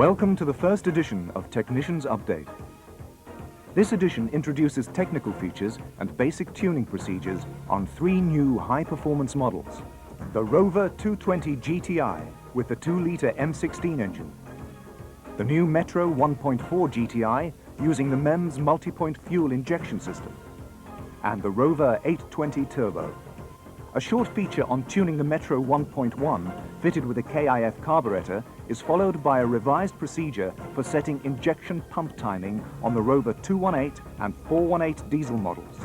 Welcome to the first edition of Technician's Update. This edition introduces technical features and basic tuning procedures on 3 new high-performance models. The Rover 220 GTI with the 2-litre M16 engine. The new Metro 1.4 GTI using the MEMS multi-point fuel injection system. And the Rover 820 Turbo. A short feature on tuning the Metro 1.1 fitted with a KIF carburetor is followed by a revised procedure for setting injection pump timing on the Rover 218 and 418 diesel models.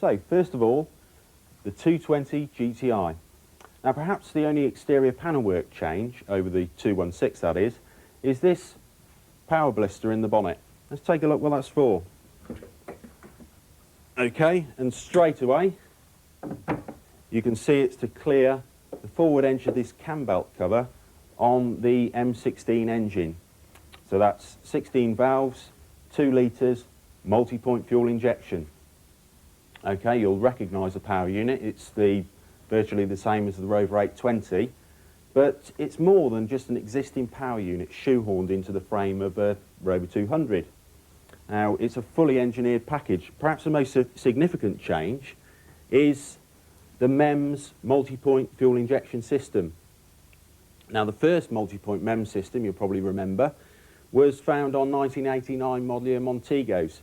So, first of all, the 220 GTI. Now perhaps the only exterior panel work change over the 216 that is this power blister in the bonnet. Let's take a look what that's for. Okay, and straight away you can see it's to clear the forward edge of this cam belt cover on the M16 engine. So that's 16 valves, 2 litres, multi-point fuel injection. Okay, you'll recognise the power unit. It's virtually the same as the Rover 820, but it's more than just an existing power unit shoehorned into the frame of a Rover 200. Now, it's a fully engineered package. Perhaps the most significant change is the MEMS multi-point fuel injection system. Now, the first multi-point MEMS system, you'll probably remember, was found on 1989 model year Montegos.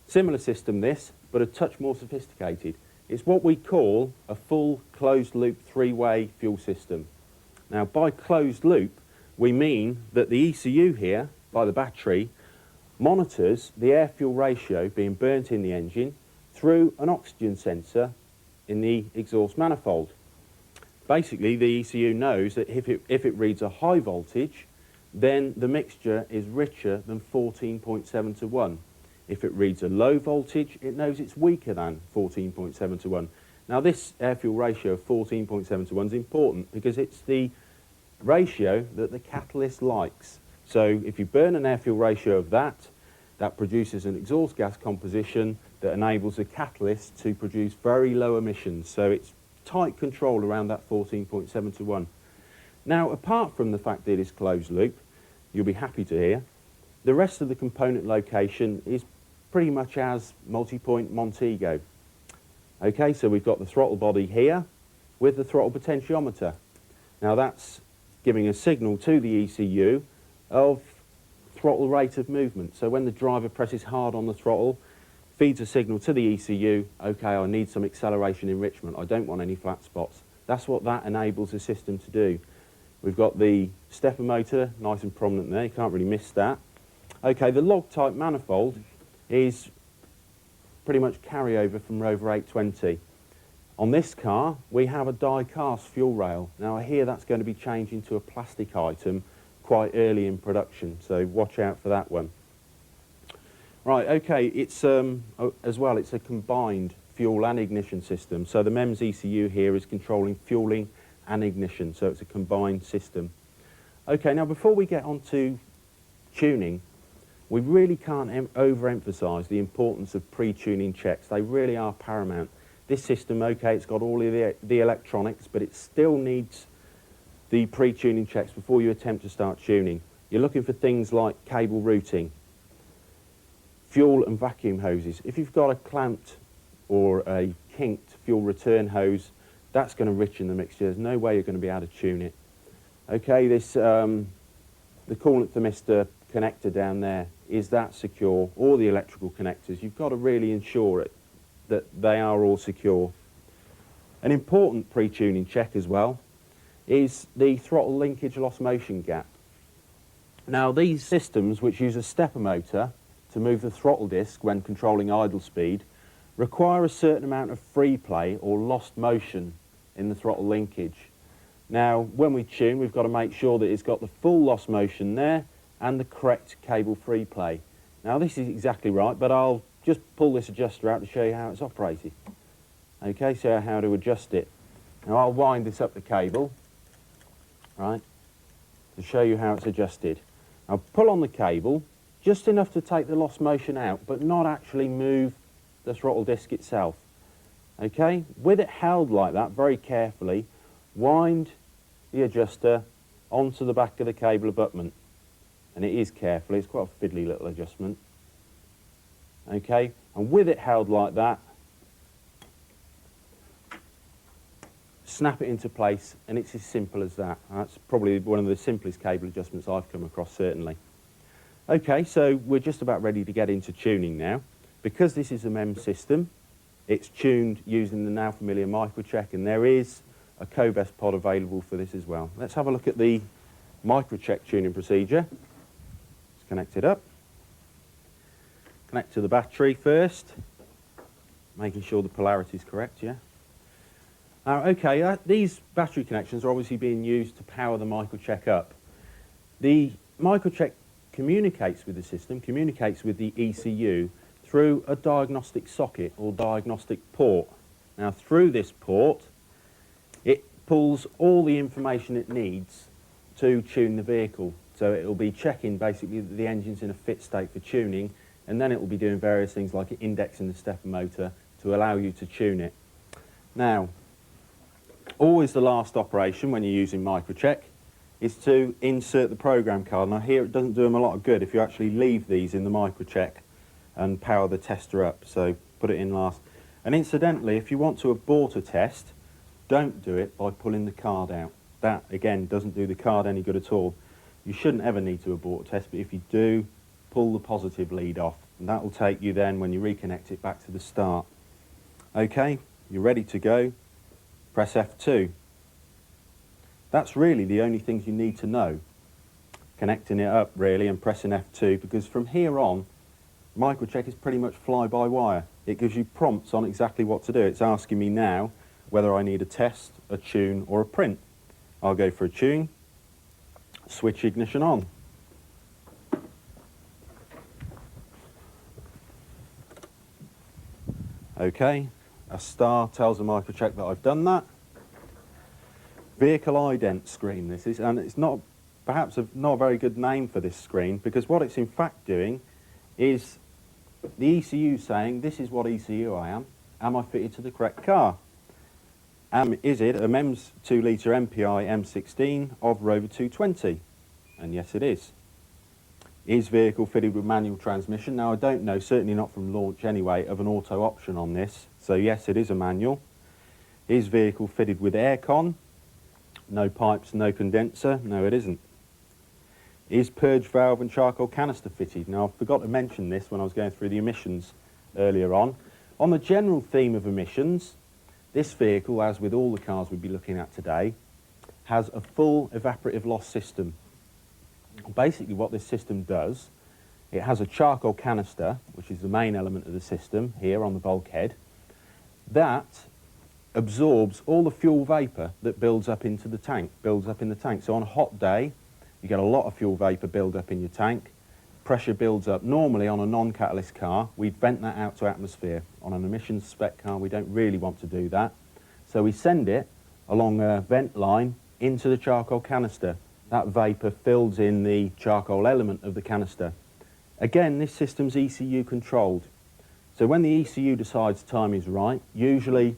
Similar system this, but a touch more sophisticated. It's what we call a full closed-loop 3-way fuel system. Now, by closed loop, we mean that the ECU here, by the battery, monitors the air-fuel ratio being burnt in the engine through an oxygen sensor in the exhaust manifold. Basically, the ECU knows that if it reads a high voltage, then the mixture is richer than 14.7 to 1. If it reads a low voltage, it knows it's weaker than 14.7 to 1. Now this air-fuel ratio of 14.7 to 1 is important because it's the ratio that the catalyst likes. So if you burn an air-fuel ratio of that produces an exhaust gas composition that enables the catalyst to produce very low emissions. So it's tight control around that 14.7 to 1. Now, apart from the fact that it is closed loop, you'll be happy to hear, the rest of the component location is pretty much as multi-point Montego. Okay, so we've got the throttle body here with the throttle potentiometer. Now that's giving a signal to the ECU of throttle rate of movement. So when the driver presses hard on the throttle, feeds a signal to the ECU, okay, I need some acceleration enrichment, I don't want any flat spots. That's what that enables the system to do. We've got the stepper motor, nice and prominent there, you can't really miss that. Okay, the log type manifold is pretty much carryover from Rover 820. On this car, we have a die-cast fuel rail. Now I hear that's going to be changing to a plastic item quite early in production, so watch out for that one. Right, okay, it's as well, it's a combined fuel and ignition system. So the MEMS ECU here is controlling fueling and ignition, so it's a combined system. Okay, now before we get on to tuning, we really can't overemphasise the importance of pre-tuning checks. They really are paramount. This system, okay, it's got all of the electronics, but it still needs the pre-tuning checks before you attempt to start tuning. You're looking for things like cable routing, fuel and vacuum hoses. If you've got a clamped or a kinked fuel return hose, that's going to richen the mixture. There's no way you're going to be able to tune it. Okay, this the coolant thermistor connector down there, is that secure? All the electrical connectors, you've got to really ensure it that they are all secure. An important pre-tuning check as well is the throttle linkage loss motion gap. Now these systems, which use a stepper motor to move the throttle disc when controlling idle speed, require a certain amount of free play or lost motion in the throttle linkage. Now when we tune, we've got to make sure that it's got the full loss motion there and the correct cable free play. Now this is exactly right, but I'll just pull this adjuster out to show you how it's operated. Okay, so how to adjust it. Now I'll wind this up the cable, right, to show you how it's adjusted. I'll pull on the cable, just enough to take the lost motion out, but not actually move the throttle disc itself. Okay, with it held like that, very carefully, wind the adjuster onto the back of the cable abutment. And it is carefully, it's quite a fiddly little adjustment. Okay, and with it held like that, snap it into place, and it's as simple as that. That's probably one of the simplest cable adjustments I've come across, certainly. Okay, so we're just about ready to get into tuning now. Because this is a MEMS system, it's tuned using the now familiar microcheck, and there is a co-best pod available for this as well. Let's have a look at the microcheck tuning procedure. Let's connect it up. Connect to the battery first, making sure the polarity is correct, yeah? Okay, these battery connections are obviously being used to power the microcheck up. The microcheck communicates with the system, communicates with the ECU through a diagnostic socket or diagnostic port. Now, through this port, it pulls all the information it needs to tune the vehicle. So it will be checking basically that the engine's in a fit state for tuning, and then it will be doing various things like indexing the stepper motor to allow you to tune it. Now, always the last operation when you're using microcheck is to insert the program card. Now here it doesn't do them a lot of good if you actually leave these in the microcheck and power the tester up, so put it in last. And incidentally, if you want to abort a test, don't do it by pulling the card out. That again doesn't do the card any good at all. You shouldn't ever need to abort a test, but if you do, pull the positive lead off, and that will take you then, when you reconnect it, back to the start. Okay, you're ready to go. Press F2. That's really the only things you need to know. Connecting it up really and pressing F2, because from here on, microcheck is pretty much fly-by-wire. It gives you prompts on exactly what to do. It's asking me now whether I need a test, a tune or a print. I'll go for a tune, switch ignition on. Okay, a star tells the microcheck that I've done that. Vehicle ident screen this is, and it's not perhaps not a very good name for this screen, because what it's in fact doing is the ECU saying, this is what ECU I am I fitted to the correct car? Is it a MEMS 2 litre MPI M16 of Rover 220? And yes it is. Is vehicle fitted with manual transmission? Now I don't know, certainly not from launch anyway, of an auto option on this, so yes it is a manual. Is vehicle fitted with aircon? No pipes, no condenser? No it isn't. Is purge valve and charcoal canister fitted? Now I forgot to mention this when I was going through the emissions earlier on. On the general theme of emissions, this vehicle, as with all the cars we'll be looking at today, has a full evaporative loss system. Basically what this system does, it has a charcoal canister, which is the main element of the system here on the bulkhead, that absorbs all the fuel vapour that builds up into the tank, So on a hot day, you get a lot of fuel vapour build up in your tank, pressure builds up. Normally on a non-catalyst car, we'd vent that out to atmosphere. On an emissions spec car, we don't really want to do that. So we send it along a vent line into the charcoal canister. That vapour fills in the charcoal element of the canister. Again, this system's ECU controlled. So when the ECU decides time is right, usually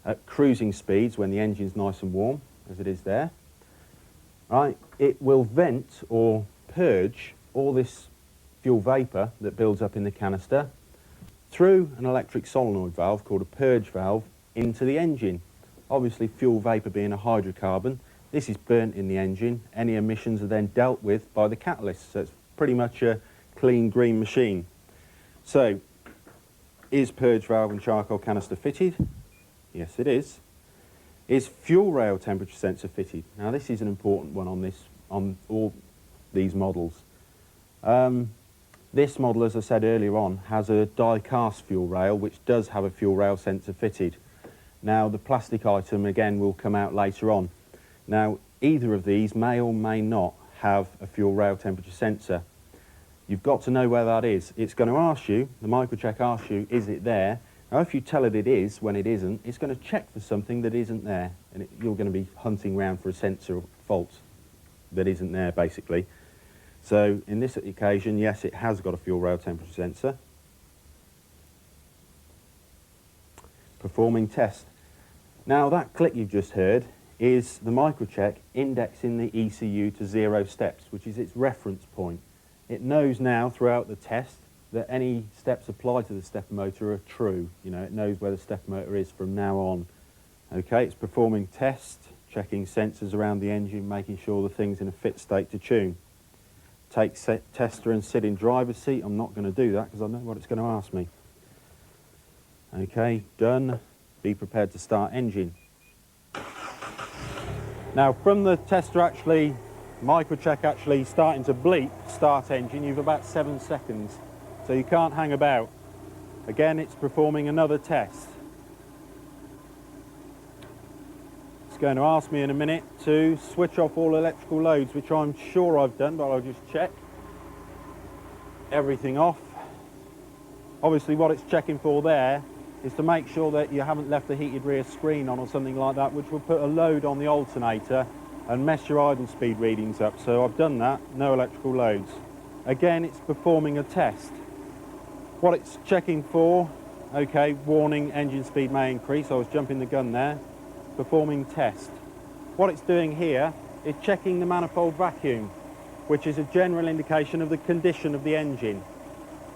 at cruising speeds when the engine's nice and warm, as it is there, right, it will vent or purge all this fuel vapour that builds up in the canister through an electric solenoid valve called a purge valve into the engine. Obviously fuel vapour being a hydrocarbon, this is burnt in the engine. Any emissions are then dealt with by the catalyst, so it's pretty much a clean green machine. So, is purge valve and charcoal canister fitted? Yes it is. Is fuel rail temperature sensor fitted? Now this is an important one on all these models. This model, as I said earlier on, has a die-cast fuel rail which does have a fuel rail sensor fitted. Now the plastic item again will come out later on. Now either of these may or may not have a fuel rail temperature sensor. You've got to know where that is. It's going to ask you, the microcheck asks you, is it there? Now if you tell it is when it isn't, it's going to check for something that isn't there, and you're going to be hunting around for a sensor fault that isn't there basically. So in this occasion, yes, it has got a fuel rail temperature sensor. performing test. Now that click you've just heard is the microcheck indexing the ECU to 0 steps, which is its reference point. It knows now throughout the test that any steps applied to the stepper motor are true. You know, it knows where the stepper motor is from now on. Okay, it's performing tests, checking sensors around the engine, making sure the thing's in a fit state to tune. Take tester and sit in driver's seat. I'm not going to do that because I know what it's going to ask me. Okay, done. Be prepared to start engine. Now from the tester microcheck actually starting to bleep start engine, you've about 7 seconds. So you can't hang about. Again, it's performing another test. It's going to ask me in a minute to switch off all electrical loads, which I'm sure I've done, but I'll just check. Everything off. Obviously what it's checking for there is to make sure that you haven't left the heated rear screen on or something like that, which will put a load on the alternator and mess your idle speed readings up. So I've done that, no electrical loads. Again, it's performing a test. What it's checking for, okay, warning, engine speed may increase. I was jumping the gun there. Performing test. What it's doing here is checking the manifold vacuum, which is a general indication of the condition of the engine.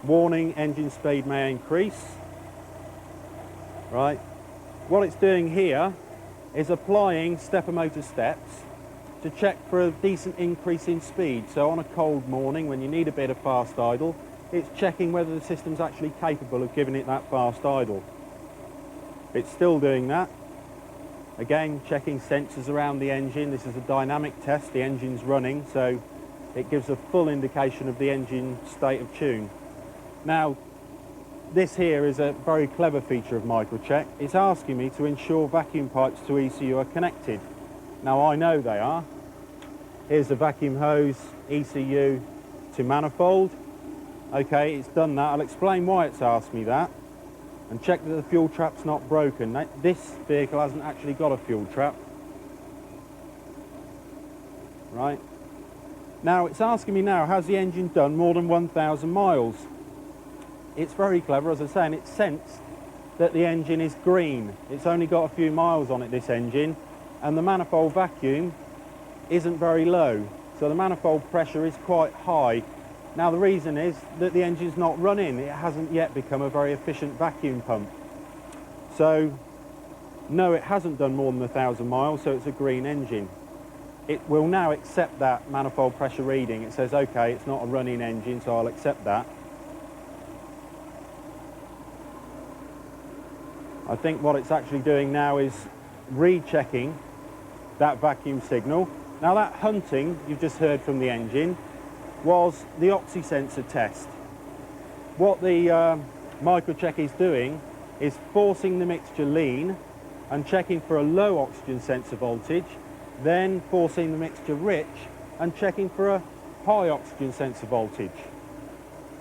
Warning, engine speed may increase. Right. What it's doing here is applying stepper motor steps to check for a decent increase in speed. So on a cold morning when you need a bit of fast idle, it's checking whether the system's actually capable of giving it that fast idle. It's still doing that. Again, checking sensors around the engine. This is a dynamic test, the engine's running, so it gives a full indication of the engine state of tune. Now, this here is a very clever feature of microcheck. It's asking me to ensure vacuum pipes to ECU are connected. Now I know they are. Here's the vacuum hose, ECU to manifold. Okay, it's done that. I'll explain why it's asked me that. And check that the fuel trap's not broken. Now, this vehicle hasn't actually got a fuel trap. Right. Now it's asking me now, has the engine done more than 1,000 miles? It's very clever, as I say, and it's sensed that the engine is green. It's only got a few miles on it, this engine, and the manifold vacuum isn't very low. So the manifold pressure is quite high. Now the reason is that the engine's not running. It hasn't yet become a very efficient vacuum pump. So no, it hasn't done more than 1,000 miles, so it's a green engine. It will now accept that manifold pressure reading. It says, okay, it's not a running engine, so I'll accept that. I think what it's actually doing now is rechecking that vacuum signal. Now that hunting you've just heard from the engine was the oxy sensor test. What the microcheck is doing is forcing the mixture lean and checking for a low oxygen sensor voltage, then forcing the mixture rich and checking for a high oxygen sensor voltage.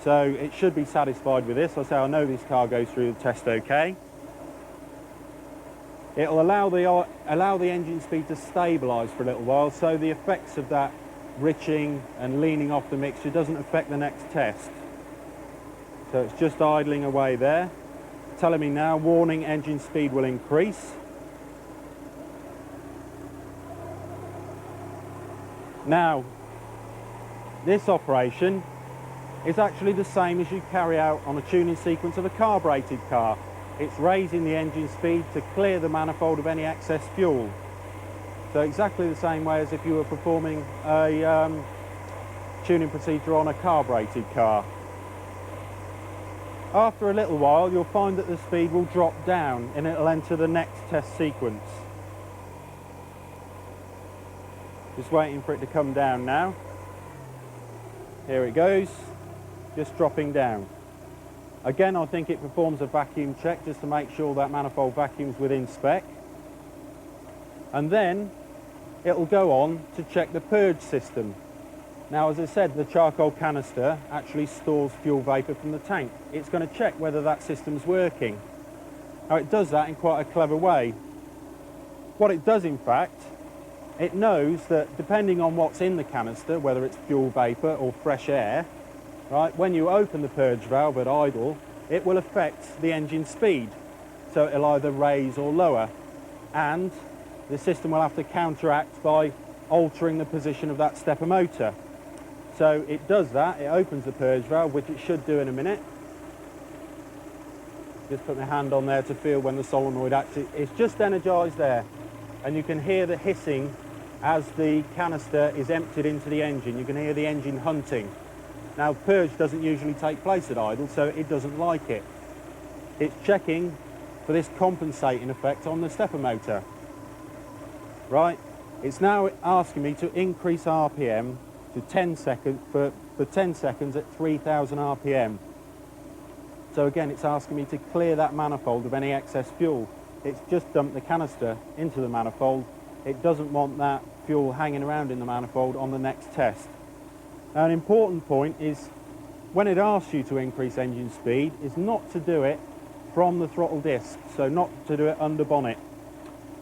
So it should be satisfied with this. I say I know this car goes through the test okay. It'll allow the engine speed to stabilise for a little while, so the effects of that riching and leaning off the mixture doesn't affect the next test. So it's just idling away there, telling me now, warning, engine speed will increase. Now, this operation is actually the same as you carry out on a tuning sequence of a carbureted car. It's raising the engine speed to clear the manifold of any excess fuel. So exactly the same way as if you were performing a tuning procedure on a carbureted car. After a little while, you'll find that the speed will drop down and it'll enter the next test sequence. Just waiting for it to come down now. Here it goes, just dropping down. Again, I think it performs a vacuum check just to make sure that manifold vacuum's within spec. And then it'll go on to check the purge system. Now, as I said, the charcoal canister actually stores fuel vapour from the tank. It's going to check whether that system's working. Now, it does that in quite a clever way. What it does, in fact, it knows that depending on what's in the canister, whether it's fuel vapour or fresh air, right, when you open the purge valve at idle, it will affect the engine speed. so it'll either raise or lower, and the system will have to counteract by altering the position of that stepper motor. So it does that, it opens the purge valve, which it should do in a minute. Just put my hand on there to feel when the solenoid actually, it's just energised there, and you can hear the hissing as the canister is emptied into the engine. You can hear the engine hunting. Now, purge doesn't usually take place at idle, so it doesn't like it. It's checking for this compensating effect on the stepper motor. Right, it's now asking me to increase RPM to 10 seconds for 10 seconds at 3000 RPM. So again, it's asking me to clear that manifold of any excess fuel. It's just dumped the canister into the manifold. It doesn't want that fuel hanging around in the manifold on the next test. Now, an important point is when it asks you to increase engine speed, is not to do it from the throttle disc, so not to do it under bonnet.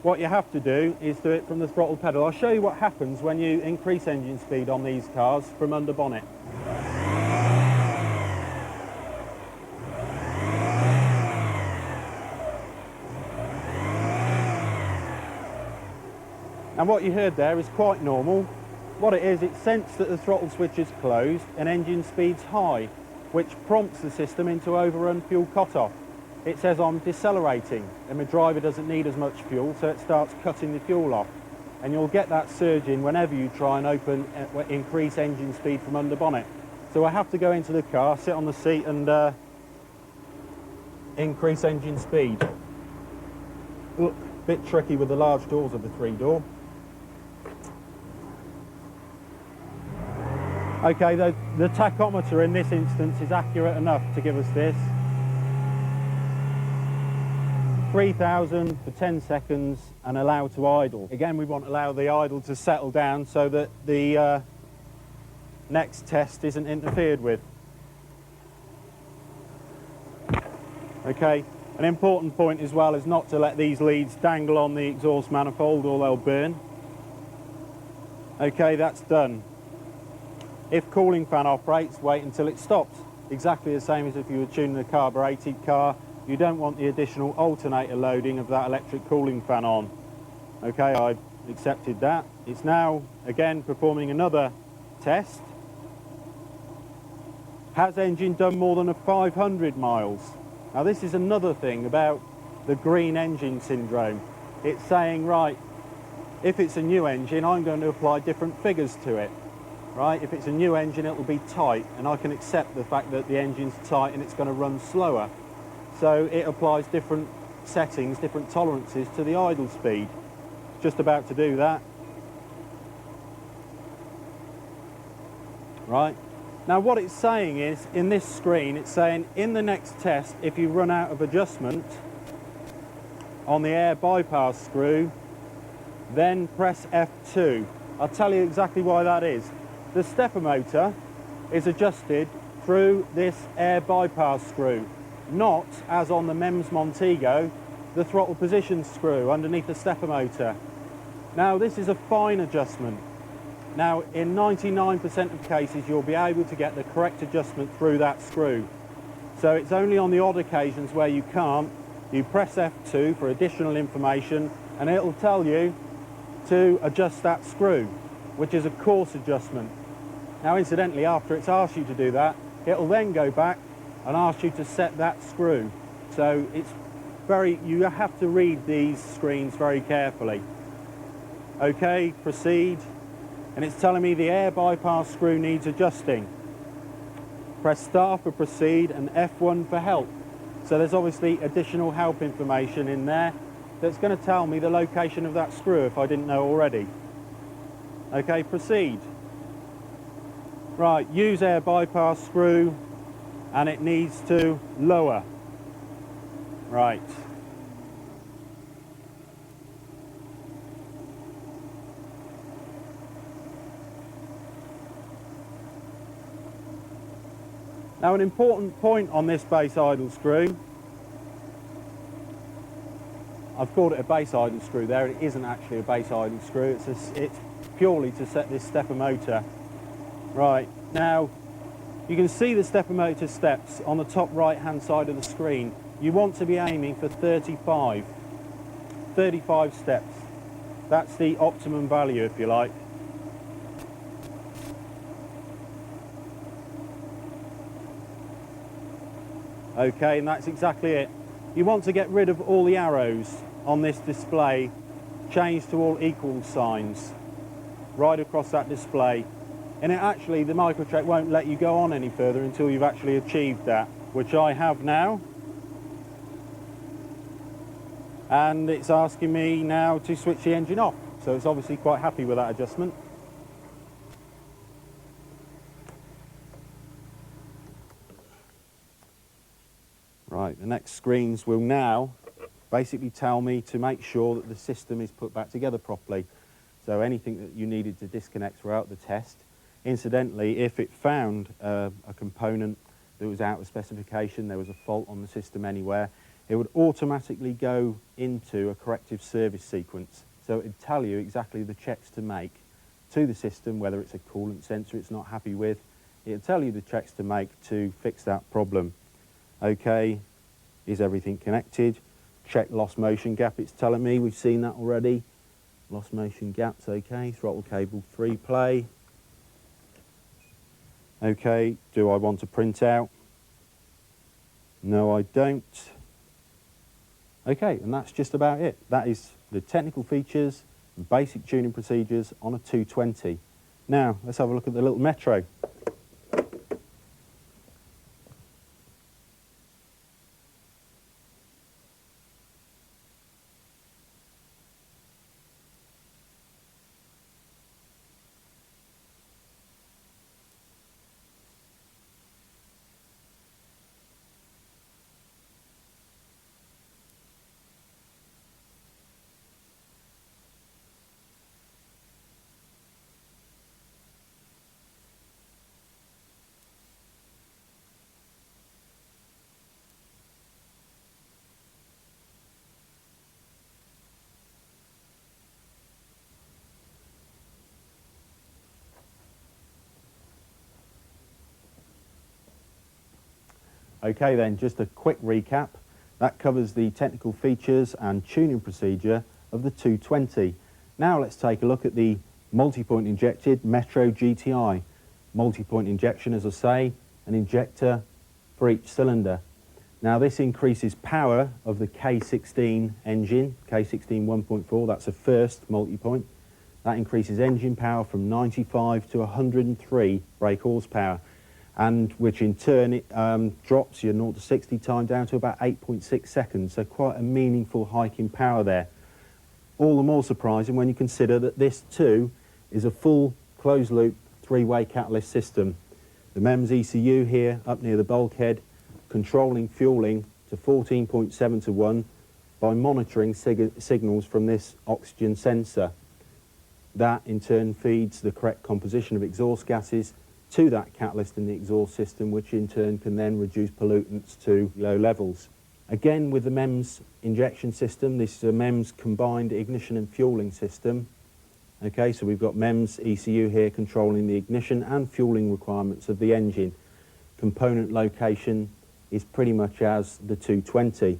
What you have to do is do it from the throttle pedal. I'll show you what happens when you increase engine speed on these cars from under bonnet. And what you heard there is quite normal. What it is, it sensed that the throttle switch is closed and engine speed's high, which prompts the system into overrun fuel cutoff. It says I'm decelerating and my driver doesn't need as much fuel, so it starts cutting the fuel off. And you'll get that surge in whenever you try and increase engine speed from under bonnet. So I have to go into the car, sit on the seat and increase engine speed. Look, bit tricky with the large doors of the 3-door. Okay, the tachometer in this instance is accurate enough to give us this. 3000 for 10 seconds and allow to idle. Again, we want to allow the idle to settle down so that the next test isn't interfered with. Okay, an important point as well is not to let these leads dangle on the exhaust manifold or they'll burn. Okay, that's done. If cooling fan operates, wait until it stops. Exactly the same as if you were tuning a carbureted car. You don't want the additional alternator loading of that electric cooling fan on. Okay, I've accepted that. It's now, again, performing another test. Has engine done more than 500 miles? Now this is another thing about the green engine syndrome. It's saying, right, if it's a new engine, I'm going to apply different figures to it. Right, if it's a new engine, it will be tight, and I can accept the fact that the engine's tight and it's going to run slower. So it applies different settings, different tolerances to the idle speed. Just about to do that. Right, now what it's saying is, in this screen, it's saying in the next test, if you run out of adjustment on the air bypass screw, then press F2. I'll tell you exactly why that is. The stepper motor is adjusted through this air bypass screw, not, as on the Maestro and Montego, the throttle position screw underneath the stepper motor. Now, this is a fine adjustment. Now, in 99% of cases, you'll be able to get the correct adjustment through that screw. So it's only on the odd occasions where you can't. You press F2 for additional information, and it'll tell you to adjust that screw, which is a coarse adjustment. Now, incidentally, after it's asked you to do that, it'll then go back and ask you to set that screw. So it's you have to read these screens very carefully. Okay, proceed. And it's telling me the air bypass screw needs adjusting. Press star for proceed and F1 for help. So there's obviously additional help information in there that's going to tell me the location of that screw if I didn't know already. Okay, proceed. Right, use air bypass screw, and it needs to lower. Right. Now, an important point on this base idle screw, I've called it a base idle screw there. It isn't actually a base idle screw. It's purely to set this stepper motor. Right, now you can see the stepper motor steps on the top right hand side of the screen. you want to be aiming for 35 steps. That's the optimum value, if you like. Okay, and that's exactly it. You want to get rid of all the arrows on this display, change to all equal signs right across that display. And it actually, the microcheck won't let you go on any further until you've actually achieved that, which I have now. And it's asking me now to switch the engine off. So it's obviously quite happy with that adjustment. Right, the next screens will now basically tell me to make sure that the system is put back together properly. So anything that you needed to disconnect throughout the test. Incidentally, if it found a component that was out of specification, there was a fault on the system anywhere, it would automatically go into a corrective service sequence. So it would tell you exactly the checks to make to the system, whether it's a coolant sensor it's not happy with. It would tell you the checks to make to fix that problem. Okay, is everything connected? Check lost motion gap, it's telling me, we've seen that already. Lost motion gaps, okay, throttle cable 3 play. Okay, do I want to print out? No, I don't. Okay, and that's just about it. That is the technical features and basic tuning procedures on a 220. Now, let's have a look at the little Metro. Okay then, just a quick recap. That covers the technical features and tuning procedure of the 220. Now let's take a look at the multi-point injected Metro GTI. Multi-point injection, as I say, an injector for each cylinder. Now this increases power of the K16 engine, K16 1.4, that's the first multi-point. That increases engine power from 95 to 103 brake horsepower, and which in turn it drops your 0 to 60 time down to about 8.6 seconds, so quite a meaningful hike in power there. All the more surprising when you consider that this too is a full closed loop 3-way catalyst system. The MEMS ECU here up near the bulkhead, controlling fueling to 14.7 to 1 by monitoring signals from this oxygen sensor. That in turn feeds the correct composition of exhaust gases to that catalyst in the exhaust system, which in turn can then reduce pollutants to low levels. Again, with the MEMS injection system, this is a MEMS combined ignition and fueling system. Okay, so we've got MEMS ECU here controlling the ignition and fueling requirements of the engine. Component location is pretty much as the 220.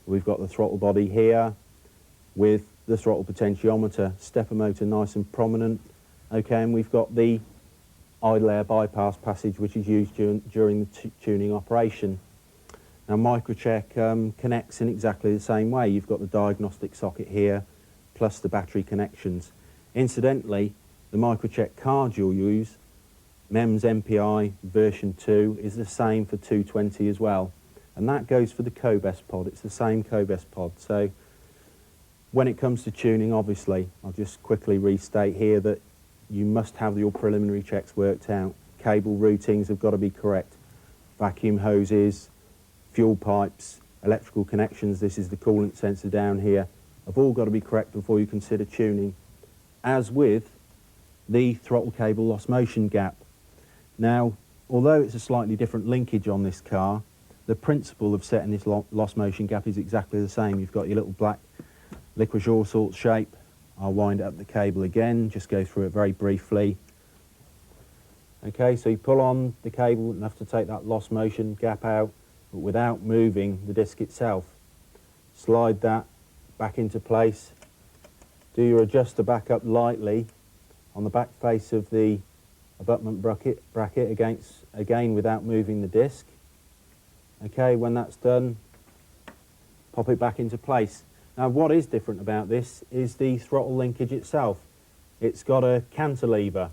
We've got the throttle body here with the throttle potentiometer, stepper motor nice and prominent. Okay, and we've got the idle air bypass passage, which is used during the tuning operation. Now microcheck connects in exactly the same way. You've got the diagnostic socket here, plus the battery connections. Incidentally, the microcheck card you'll use, MEMS MPI version 2, is the same for 220 as well. And that goes for the COBES pod. It's the same COBES pod. So when it comes to tuning, obviously, I'll just quickly restate here that you must have your preliminary checks worked out. Cable routings have got to be correct. Vacuum hoses, fuel pipes, electrical connections, this is the coolant sensor down here, have all got to be correct before you consider tuning. As with the throttle cable lost motion gap. Now, although it's a slightly different linkage on this car, the principle of setting this lost motion gap is exactly the same. You've got your little black licorice ore salt shape. I'll wind up the cable again, just go through it very briefly. Okay, so you pull on the cable enough to take that lost motion gap out. but without moving the disc itself. Slide that back into place. Do your adjuster back up lightly on the back face of the abutment bracket again without moving the disc. Okay, when that's done, pop it back into place. Now what is different about this is the throttle linkage itself. It's got a cantilever.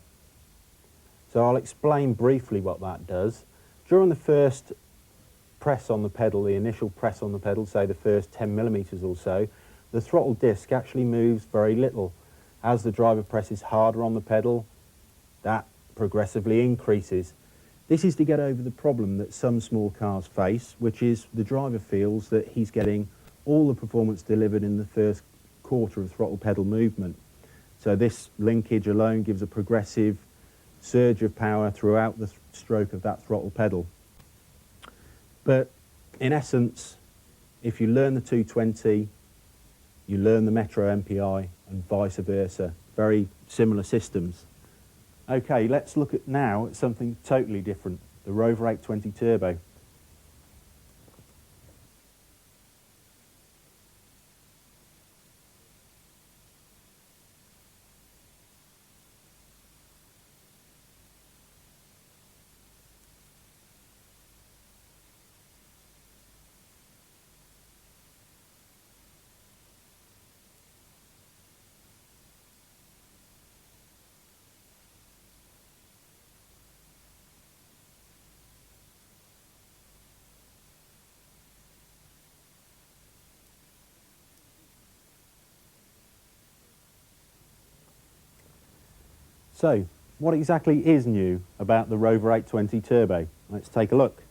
So I'll explain briefly what that does. During the first press on the pedal, the initial press on the pedal, say the first 10 millimeters or so, the throttle disc actually moves very little. As the driver presses harder on the pedal, that progressively increases. This is to get over the problem that some small cars face, which is the driver feels that he's getting all the performance delivered in the first quarter of throttle pedal movement. So this linkage alone gives a progressive surge of power throughout the stroke of that throttle pedal. But in essence, if you learn the 220, you learn the Metro MPI and vice versa. Very similar systems. Okay, let's look at now at something totally different, the Rover 820 Turbo. So, what exactly is new about the Rover 820 Turbo? Let's take a look.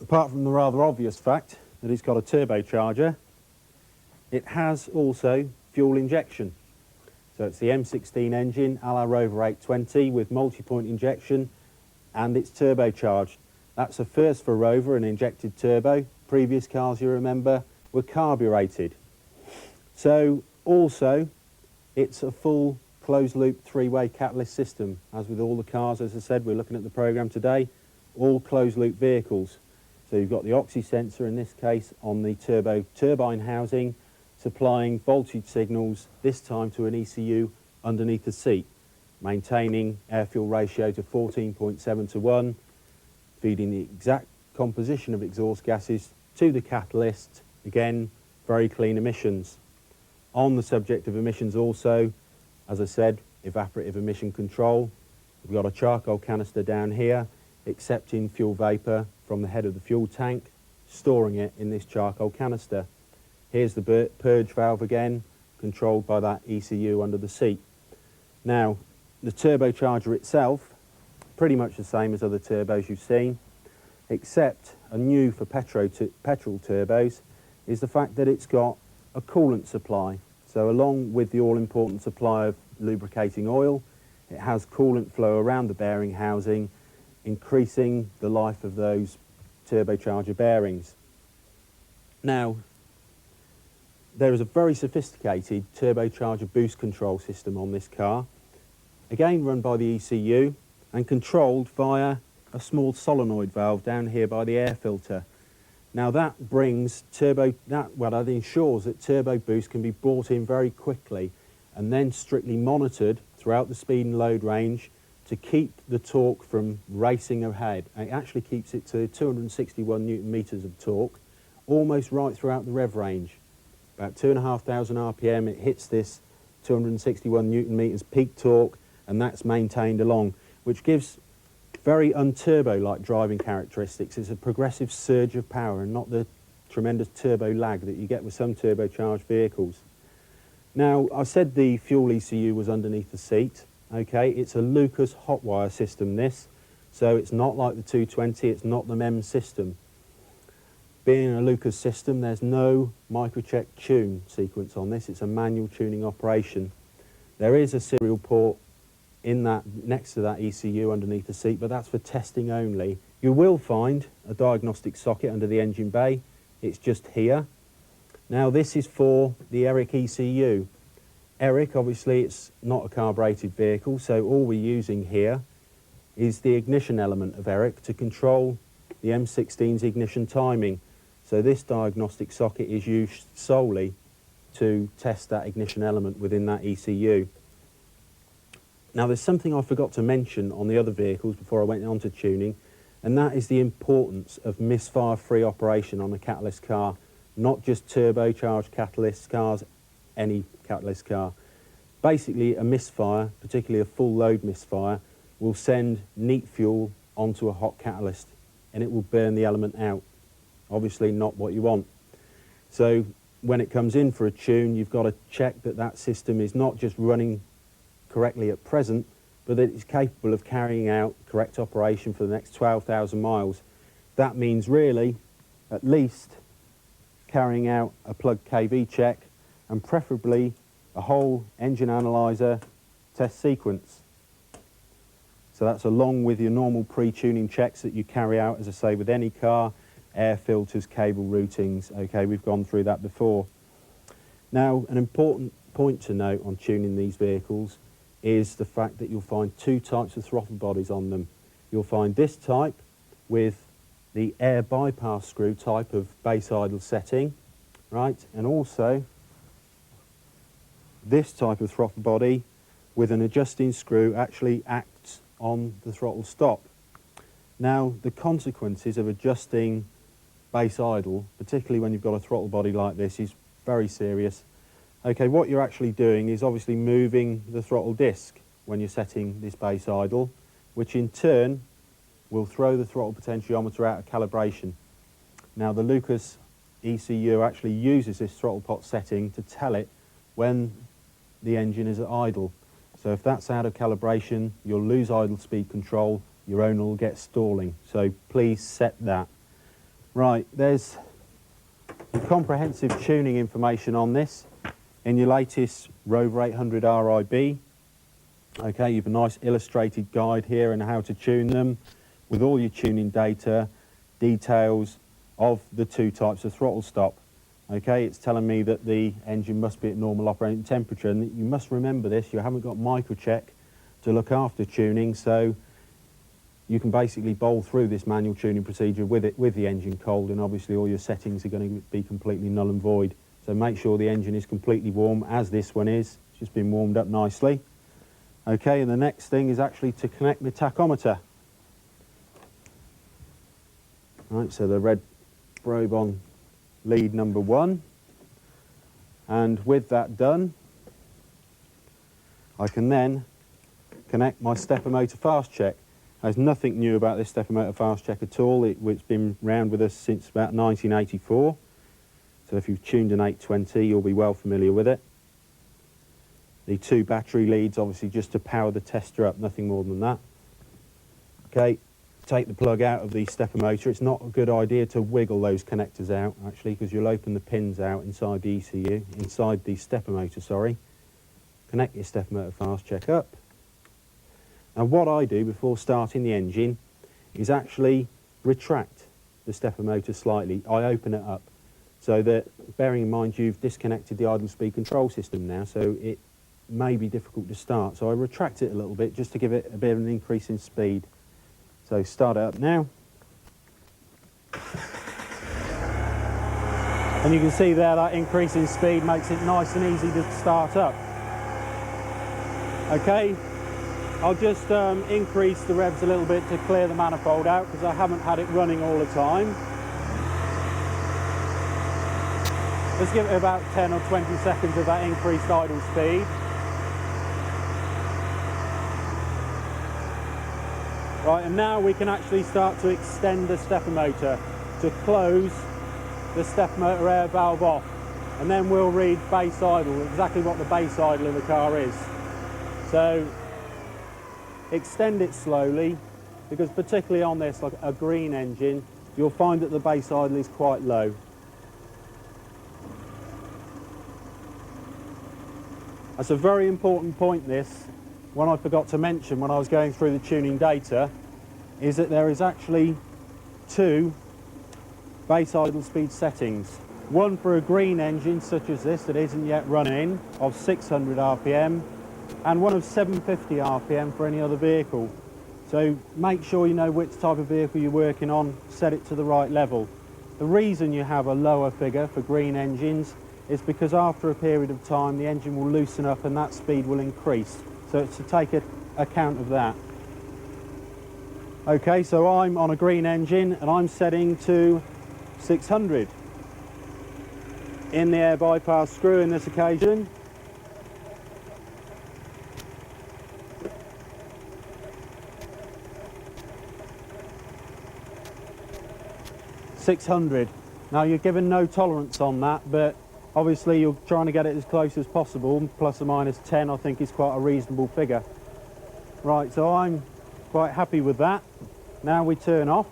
Apart from the rather obvious fact that it's got a turbocharger, it has also fuel injection. So it's the M16 engine a la Rover 820 with multi-point injection, and it's turbocharged. That's a first for Rover, an injected turbo. Previous cars, you remember, were carbureted. So also, it's a full closed-loop three-way catalyst system. As with all the cars, as I said, we're looking at the programme today, all closed-loop vehicles. So you've got the oxy sensor, in this case, on the turbo turbine housing, supplying voltage signals, this time to an ECU underneath the seat, maintaining air-fuel ratio to 14.7 to 1, feeding the exact composition of exhaust gases to the catalyst. Again, very clean emissions. On the subject of emissions also, as I said, evaporative emission control. We've got a charcoal canister down here, accepting fuel vapour from the head of the fuel tank, storing it in this charcoal canister. Here's the purge valve again, controlled by that ECU under the seat. Now, the turbocharger itself, pretty much the same as other turbos you've seen, except a new for petrol turbos is the fact that it's got a coolant supply. So along with the all-important supply of lubricating oil, it has coolant flow around the bearing housing, increasing the life of those turbocharger bearings. Now, there is a very sophisticated turbocharger boost control system on this car, again run by the ECU and controlled via a small solenoid valve down here by the air filter. Now that brings that ensures that turbo boost can be brought in very quickly and then strictly monitored throughout the speed and load range to keep the torque from racing ahead. And it actually keeps it to 261 Newton meters of torque, almost right throughout the rev range. About 2,500 RPM, it hits this 261 Newton meters peak torque, and that's maintained along, which gives very unturbo-like driving characteristics. It's a progressive surge of power and not the tremendous turbo lag that you get with some turbocharged vehicles. Now, I said the fuel ECU was underneath the seat. Okay, it's a Lucas hot wire system, this, so it's not like the 220, it's not the MEMS system. Being a Lucas system, there's no microcheck tune sequence on this. It's a manual tuning operation. There is a serial port in that, next to that ECU underneath the seat, but that's for testing only. You will find a diagnostic socket under the engine bay. It's just here. Now this is for the ERIC ECU. ERIC, obviously, it's not a carbureted vehicle, so all we're using here is the ignition element of ERIC to control the M16's ignition timing. So this diagnostic socket is used solely to test that ignition element within that ECU. Now there's something I forgot to mention on the other vehicles before I went on to tuning, and that is the importance of misfire-free operation on a catalyst car, not just turbocharged catalyst cars, any catalyst car. Basically a misfire, particularly a full load misfire, will send neat fuel onto a hot catalyst and it will burn the element out. Obviously not what you want. So when it comes in for a tune, you've got to check that that system is not just running correctly at present, but that it's capable of carrying out correct operation for the next 12,000 miles. That means really, at least, carrying out a plug KV check and preferably a whole engine analyzer test sequence. So that's along with your normal pre-tuning checks that you carry out, as I say, with any car, air filters, cable routings. Okay, we've gone through that before. Now, an important point to note on tuning these vehicles is the fact that you'll find two types of throttle bodies on them. You'll find this type with the air bypass screw type of base idle setting, right? And also this type of throttle body with an adjusting screw actually acts on the throttle stop. Now, the consequences of adjusting base idle, particularly when you've got a throttle body like this, is very serious. Okay, what you're actually doing is obviously moving the throttle disc when you're setting this base idle, which in turn will throw the throttle potentiometer out of calibration. Now, the Lucas ECU actually uses this throttle pot setting to tell it when the engine is at idle. So if that's out of calibration, you'll lose idle speed control, your owner will get stalling. So please set that. Right, there's your comprehensive tuning information on this in your latest Rover 800 RIB. Okay, you've a nice illustrated guide here on how to tune them with all your tuning data, details of the two types of throttle stop. Okay, it's telling me that the engine must be at normal operating temperature, and you must remember this, you haven't got microcheck to look after tuning, so you can basically bowl through this manual tuning procedure with the engine cold, and obviously all your settings are going to be completely null and void. So make sure the engine is completely warm, as this one is. It's just been warmed up nicely. Okay, and the next thing is actually to connect the tachometer. Right, so the red probe on lead number 1. And with that done, I can then connect my stepper motor fast check. There's nothing new about this stepper motor fast check at all. It's been around with us since about 1984. So if you've tuned an 820, you'll be well familiar with it. The 2 battery leads, obviously just to power the tester up, nothing more than that. Okay, take the plug out of the stepper motor. It's not a good idea to wiggle those connectors out, actually, because you'll open the pins out inside the ECU, inside the stepper motor, sorry. Connect your stepper motor fast check up. Now what I do before starting the engine is actually retract the stepper motor slightly. I open it up so that, bearing in mind you've disconnected the idle speed control system now, so it may be difficult to start. So I retract it a little bit just to give it a bit of an increase in speed. So start it up now. And you can see there that increase in speed makes it nice and easy to start up. Okay, I'll just increase the revs a little bit to clear the manifold out because I haven't had it running all the time. Let's give it about 10 or 20 seconds of that increased idle speed. Right, and now we can actually start to extend the stepper motor to close the stepper motor air valve off. And then we'll read base idle, exactly what the base idle of the car is. So extend it slowly, because particularly on this, like a green engine, you'll find that the base idle is quite low. That's a very important point, this. One I forgot to mention when I was going through the tuning data is that there is actually 2 base idle speed settings. One for a green engine such as this that isn't yet running of 600 RPM and one of 750 RPM for any other vehicle. So make sure you know which type of vehicle you're working on, set it to the right level. The reason you have a lower figure for green engines is because after a period of time the engine will loosen up and that speed will increase. So it's to take account of that. Okay, so I'm on a green engine and I'm setting to 600. In the air bypass screw in this occasion. $600. Now you're given no tolerance on that, but obviously you're trying to get it as close as possible. Plus or minus 10 I think is quite a reasonable figure. Right, so I'm quite happy with that. Now we turn off.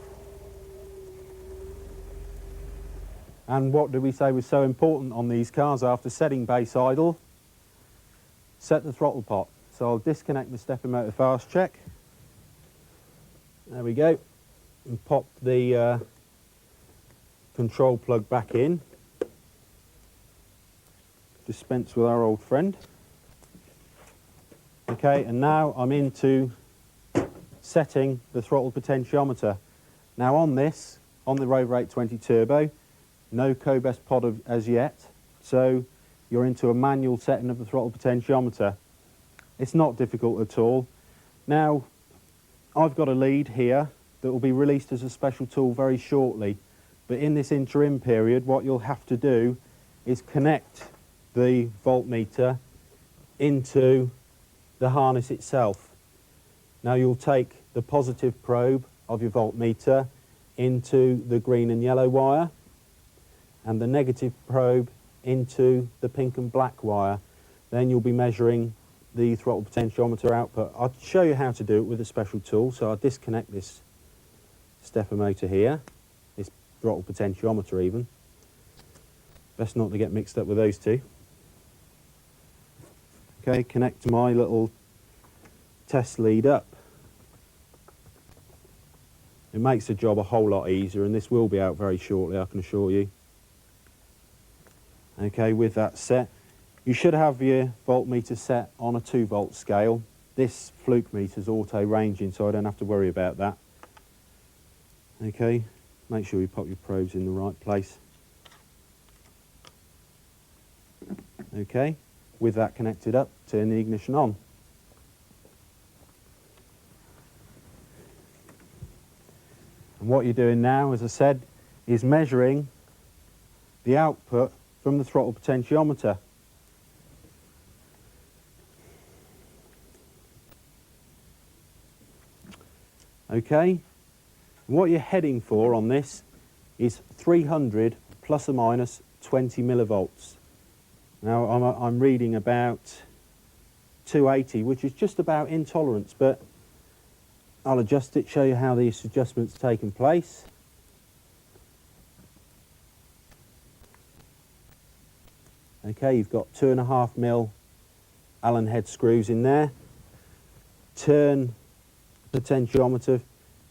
And what did we say was so important on these cars after setting base idle? Set the throttle pot. So I'll disconnect the stepper motor fast check. There we go. And pop the control plug back in. Dispense with our old friend. Okay, and now I'm into setting the throttle potentiometer. Now on this, on the Rover 820 Turbo, no co-best pod as yet, so you're into a manual setting of the throttle potentiometer. It's not difficult at all. Now, I've got a lead here that will be released as a special tool very shortly, but in this interim period, what you'll have to do is connect the voltmeter into the harness itself. Now you'll take the positive probe of your voltmeter into the green and yellow wire, and the negative probe into the pink and black wire. Then you'll be measuring the throttle potentiometer output. I'll show you how to do it with a special tool. So I'll disconnect this stepper motor here, this throttle potentiometer even. Best not to get mixed up with those two. Okay, connect my little test lead up. It makes the job a whole lot easier, and this will be out very shortly, I can assure you. Okay, with that set, you should have your voltmeter set on a 2-volt scale. This fluke meter's auto ranging, so I don't have to worry about that. Okay, make sure you pop your probes in the right place. Okay, with that connected up, turn the ignition on. And what you're doing now, as I said, is measuring the output from the throttle potentiometer. Okay, what you're heading for on this is 300 plus or minus 20 millivolts. Now I'm reading about 280, which is just about in tolerance, but I'll adjust it, show you how these adjustments taken place. Okay, you've got 2.5mm Allen head screws in there. Turn the potentiometer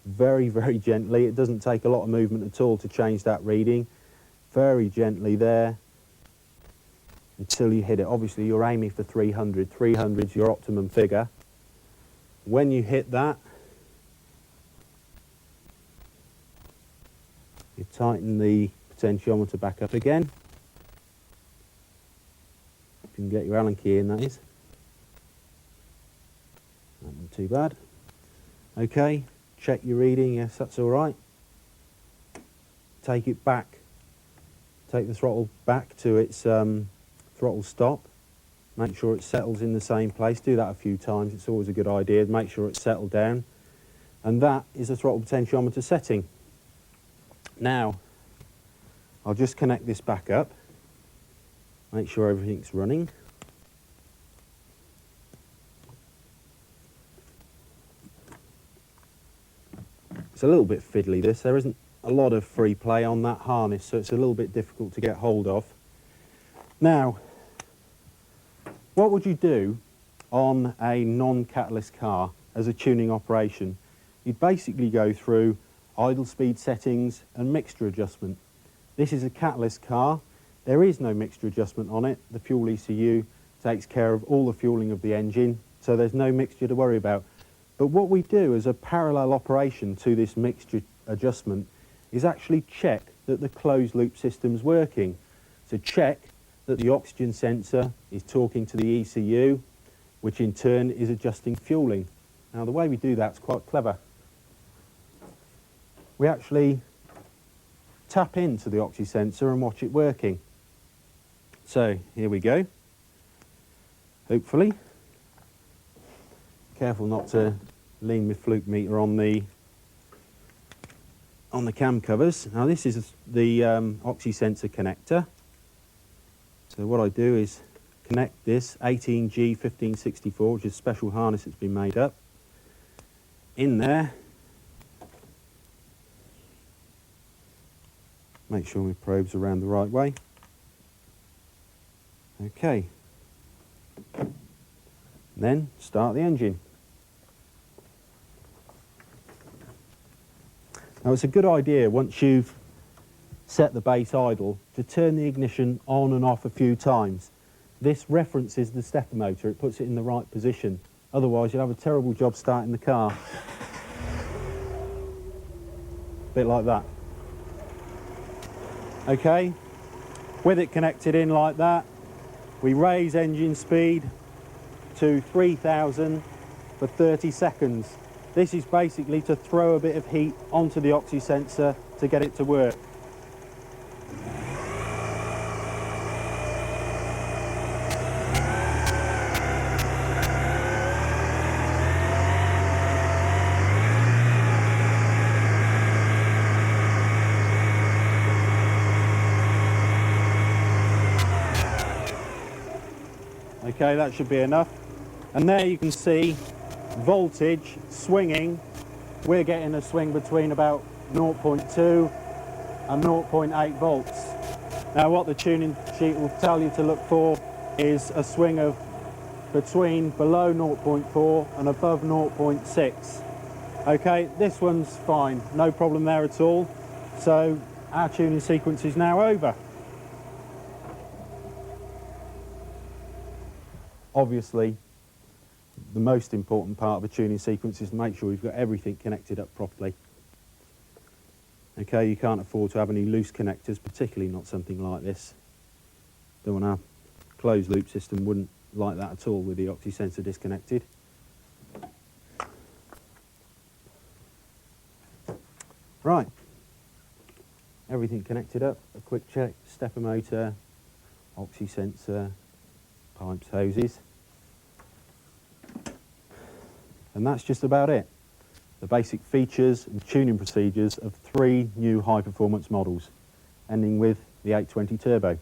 very, very gently. It doesn't take a lot of movement at all to change that reading. Very gently there until you hit it. Obviously you're aiming for 300. 300 is your optimum figure. When you hit that, you tighten the potentiometer back up again. You can get your Allen key in, that is. Not too bad. Okay, check your reading, yes, that's all right. Take it back. Take the throttle back to its throttle stop. Make sure it settles in the same place. Do that a few times, it's always a good idea. Make sure it's settled down. And that is the throttle potentiometer setting. Now, I'll just connect this back up. Make sure everything's running. It's a little bit fiddly this, there isn't a lot of free play on that harness, so it's a little bit difficult to get hold of. Now, what would you do on a non-catalyst car as a tuning operation? You'd basically go through idle speed settings and mixture adjustment. This is a catalyst car. There is no mixture adjustment on it. The fuel ECU takes care of all the fueling of the engine, so there's no mixture to worry about. But what we do as a parallel operation to this mixture adjustment is actually check that the closed loop system's working. So check that the oxygen sensor is talking to the ECU, which in turn is adjusting fueling. Now the way we do that's quite clever. We actually tap into the oxy sensor and watch it working. So here we go. Hopefully. Careful not to lean my fluke meter on the cam covers. Now this is the oxy sensor connector. So what I do is connect this 18G1564, which is a special harness that's been made up, in there. Make sure my probe's around the right way. Okay. Then start the engine. Now it's a good idea once you've set the base idle to turn the ignition on and off a few times. This references the stepper motor, it puts it in the right position. Otherwise you'll have a terrible job starting the car. A bit like that. Okay, with it connected in like that, we raise engine speed to 3000 for 30 seconds. This is basically to throw a bit of heat onto the oxy sensor to get it to work. Okay, that should be enough. And there you can see voltage swinging. We're getting a swing between about 0.2 and 0.8 volts. Now what the tuning sheet will tell you to look for is a swing of between below 0.4 and above 0.6. Okay, this one's fine, no problem there at all. So our tuning sequence is now over. Obviously, the most important part of a tuning sequence is to make sure you've got everything connected up properly. Okay, you can't afford to have any loose connectors, particularly not something like this. Don't want our closed loop system wouldn't like that at all with the oxy sensor disconnected. Right, everything connected up, a quick check, stepper motor, oxy sensor, pipes, hoses. And that's just about it. The basic features and tuning procedures of 3 new high-performance models, ending with the 820 Turbo.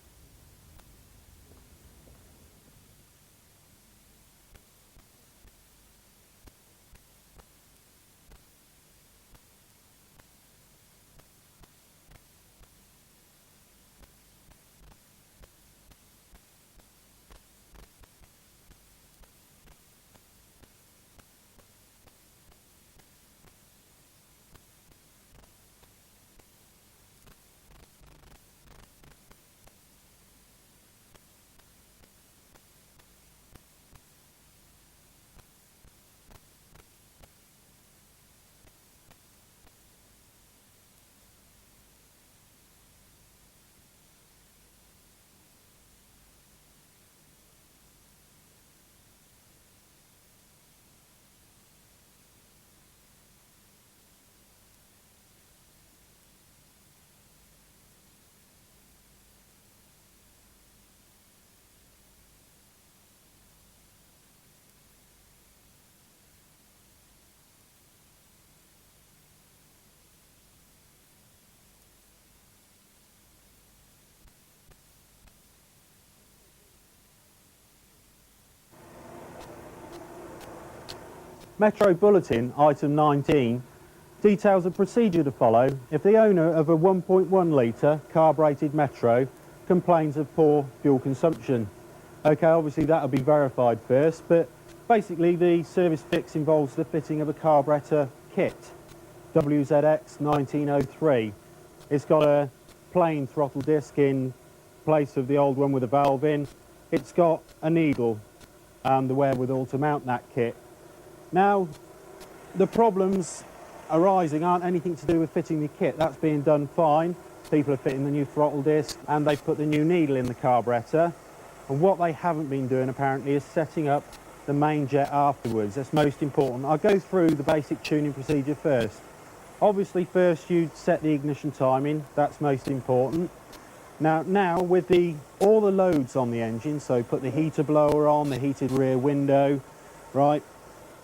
Metro Bulletin, item 19, details a procedure to follow if the owner of a 1.1 litre carbureted Metro complains of poor fuel consumption. Okay, obviously that'll be verified first, but basically the service fix involves the fitting of a carburetor kit, WZX 1903. It's got a plain throttle disc in place of the old one with a valve in. It's got a needle and the wherewithal to mount that kit. Now, the problems arising aren't anything to do with fitting the kit. That's being done fine. People are fitting the new throttle disc and they've put the new needle in the carburettor. And what they haven't been doing apparently is setting up the main jet afterwards. That's most important. I'll go through the basic tuning procedure first. Obviously first you set the ignition timing, that's most important. Now with all the loads on the engine, so put the heater blower on, the heated rear window, right?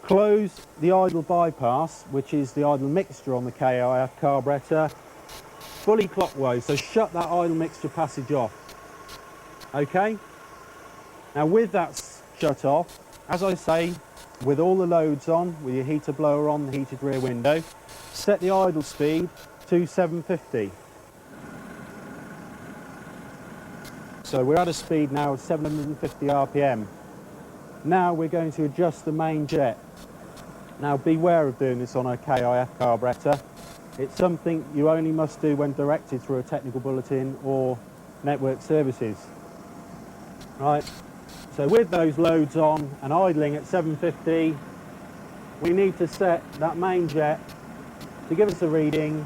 Close the idle bypass, which is the idle mixture on the KIF carburettor, fully clockwise, so shut that idle mixture passage off. Okay? Now with that shut off, as I say, with all the loads on, with your heater blower on, the heated rear window, set the idle speed to 750. So we're at a speed now of 750 RPM. Now we're going to adjust the main jet. Now beware of doing this on a KIF carburettor. It's something you only must do when directed through a technical bulletin or network services. Right, so with those loads on and idling at 750, we need to set that main jet to give us a reading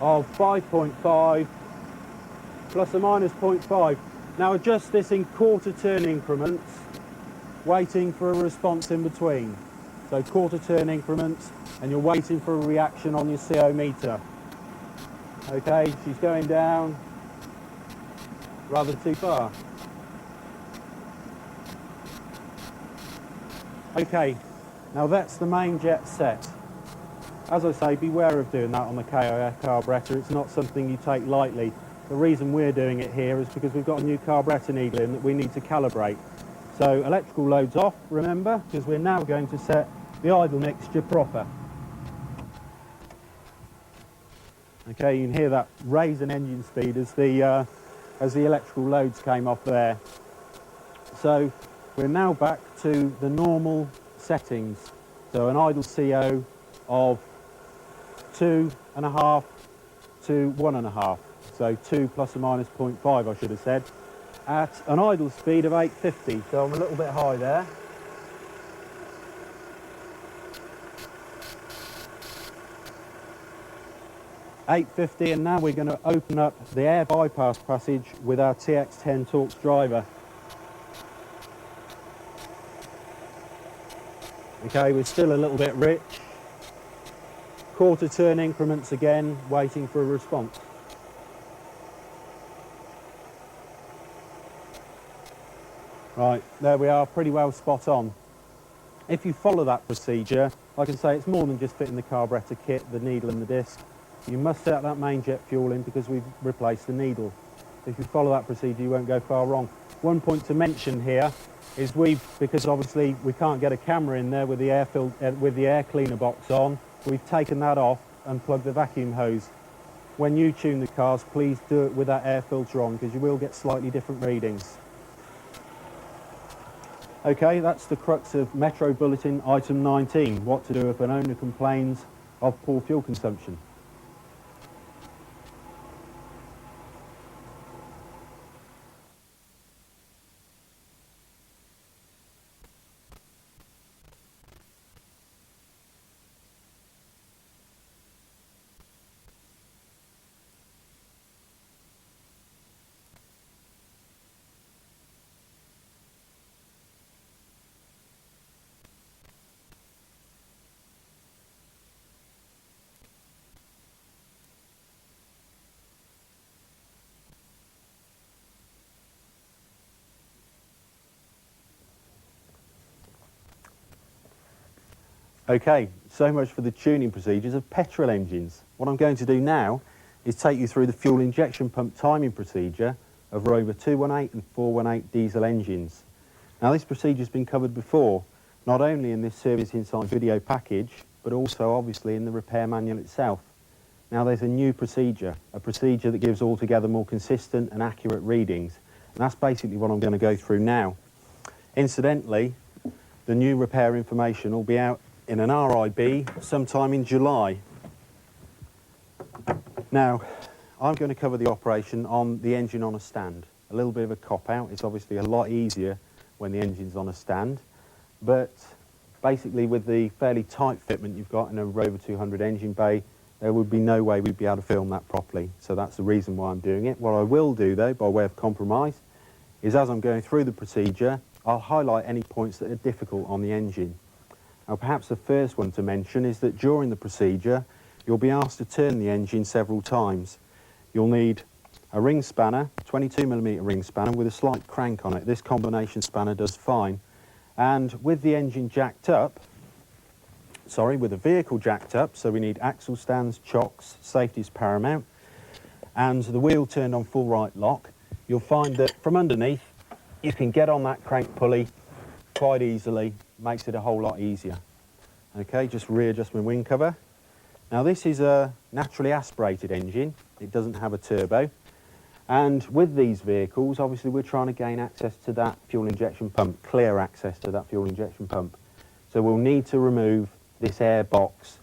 of 5.5 plus or minus 0.5. Now adjust this in quarter turn increments, waiting for a response in between. So quarter turn increments, and you're waiting for a reaction on your CO meter. Okay, she's going down rather too far. Okay, now that's the main jet set. As I say, beware of doing that on the KIF carburettor. It's not something you take lightly. The reason we're doing it here is because we've got a new carburettor needle in that we need to calibrate. So electrical loads off, remember, because we're now going to set the idle mixture proper. Okay, you can hear that raise in engine speed as the electrical loads came off there. So we're now back to the normal settings. So an idle CO of 2.5 to 1.5. So 2 plus or minus 0.5, I should have said, at an idle speed of 850. So I'm a little bit high there. .850, and now we're going to open up the air bypass passage with our TX10 Torx driver. Okay, we're still a little bit rich. Quarter turn increments again, waiting for a response. Right, there we are, pretty well spot on. If you follow that procedure, like I say, it's more than just fitting the carburettor kit, the needle and the disc. You must set that main jet fuel in because we've replaced the needle. If you follow that procedure, you won't go far wrong. One point to mention here is because obviously we can't get a camera in there with the air cleaner box on, we've taken that off and plugged the vacuum hose. When you tune the cars, please do it with that air filter on because you will get slightly different readings. Okay, that's the crux of Metro Bulletin item 19, what to do if an owner complains of poor fuel consumption. Okay, so much for the tuning procedures of petrol engines. What I'm going to do now is take you through the fuel injection pump timing procedure of Rover 218 and 418 diesel engines. Now this procedure has been covered before, not only in this Service Insight video package, but also obviously in the repair manual itself. Now there's a new procedure, a procedure that gives altogether more consistent and accurate readings, and that's basically what I'm going to go through now. Incidentally, the new repair information will be out in an RIB sometime in July. Now, I'm going to cover the operation on the engine on a stand. A little bit of a cop-out. It's obviously a lot easier when the engine's on a stand, but basically with the fairly tight fitment you've got in a Rover 200 engine bay, there would be no way we'd be able to film that properly. So that's the reason why I'm doing it. What I will do though, by way of compromise, is as I'm going through the procedure, I'll highlight any points that are difficult on the engine. Now perhaps the first one to mention is that during the procedure, you'll be asked to turn the engine several times. You'll need a ring spanner, 22mm ring spanner with a slight crank on it. This combination spanner does fine. And with the engine jacked up, with the vehicle jacked up, so we need axle stands, chocks, safety is paramount, and the wheel turned on full right lock, you'll find that from underneath you can get on that crank pulley quite easily, makes it a whole lot easier. Okay, just readjust my wing cover. Now this is a naturally aspirated engine, it doesn't have a turbo, and with these vehicles obviously we're trying to gain access to that fuel injection pump, clear access to that fuel injection pump. So we'll need to remove this air box.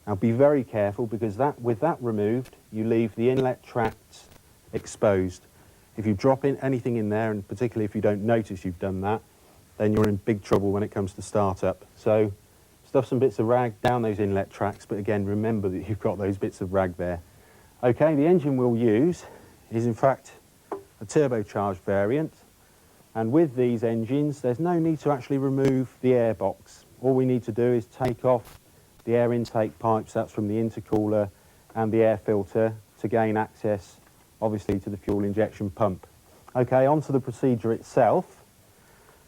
Now be very careful because with that removed you leave the inlet tracts exposed. If you drop anything in there, and particularly if you don't notice you've done that, then you're in big trouble when it comes to startup. So stuff some bits of rag down those inlet tracts, but again remember that you've got those bits of rag there. Okay, the engine we'll use is in fact a turbocharged variant, and with these engines there's no need to actually remove the air box. All we need to do is take off the air intake pipes, that's from the intercooler and the air filter, to gain access obviously to the fuel injection pump. Okay, onto the procedure itself.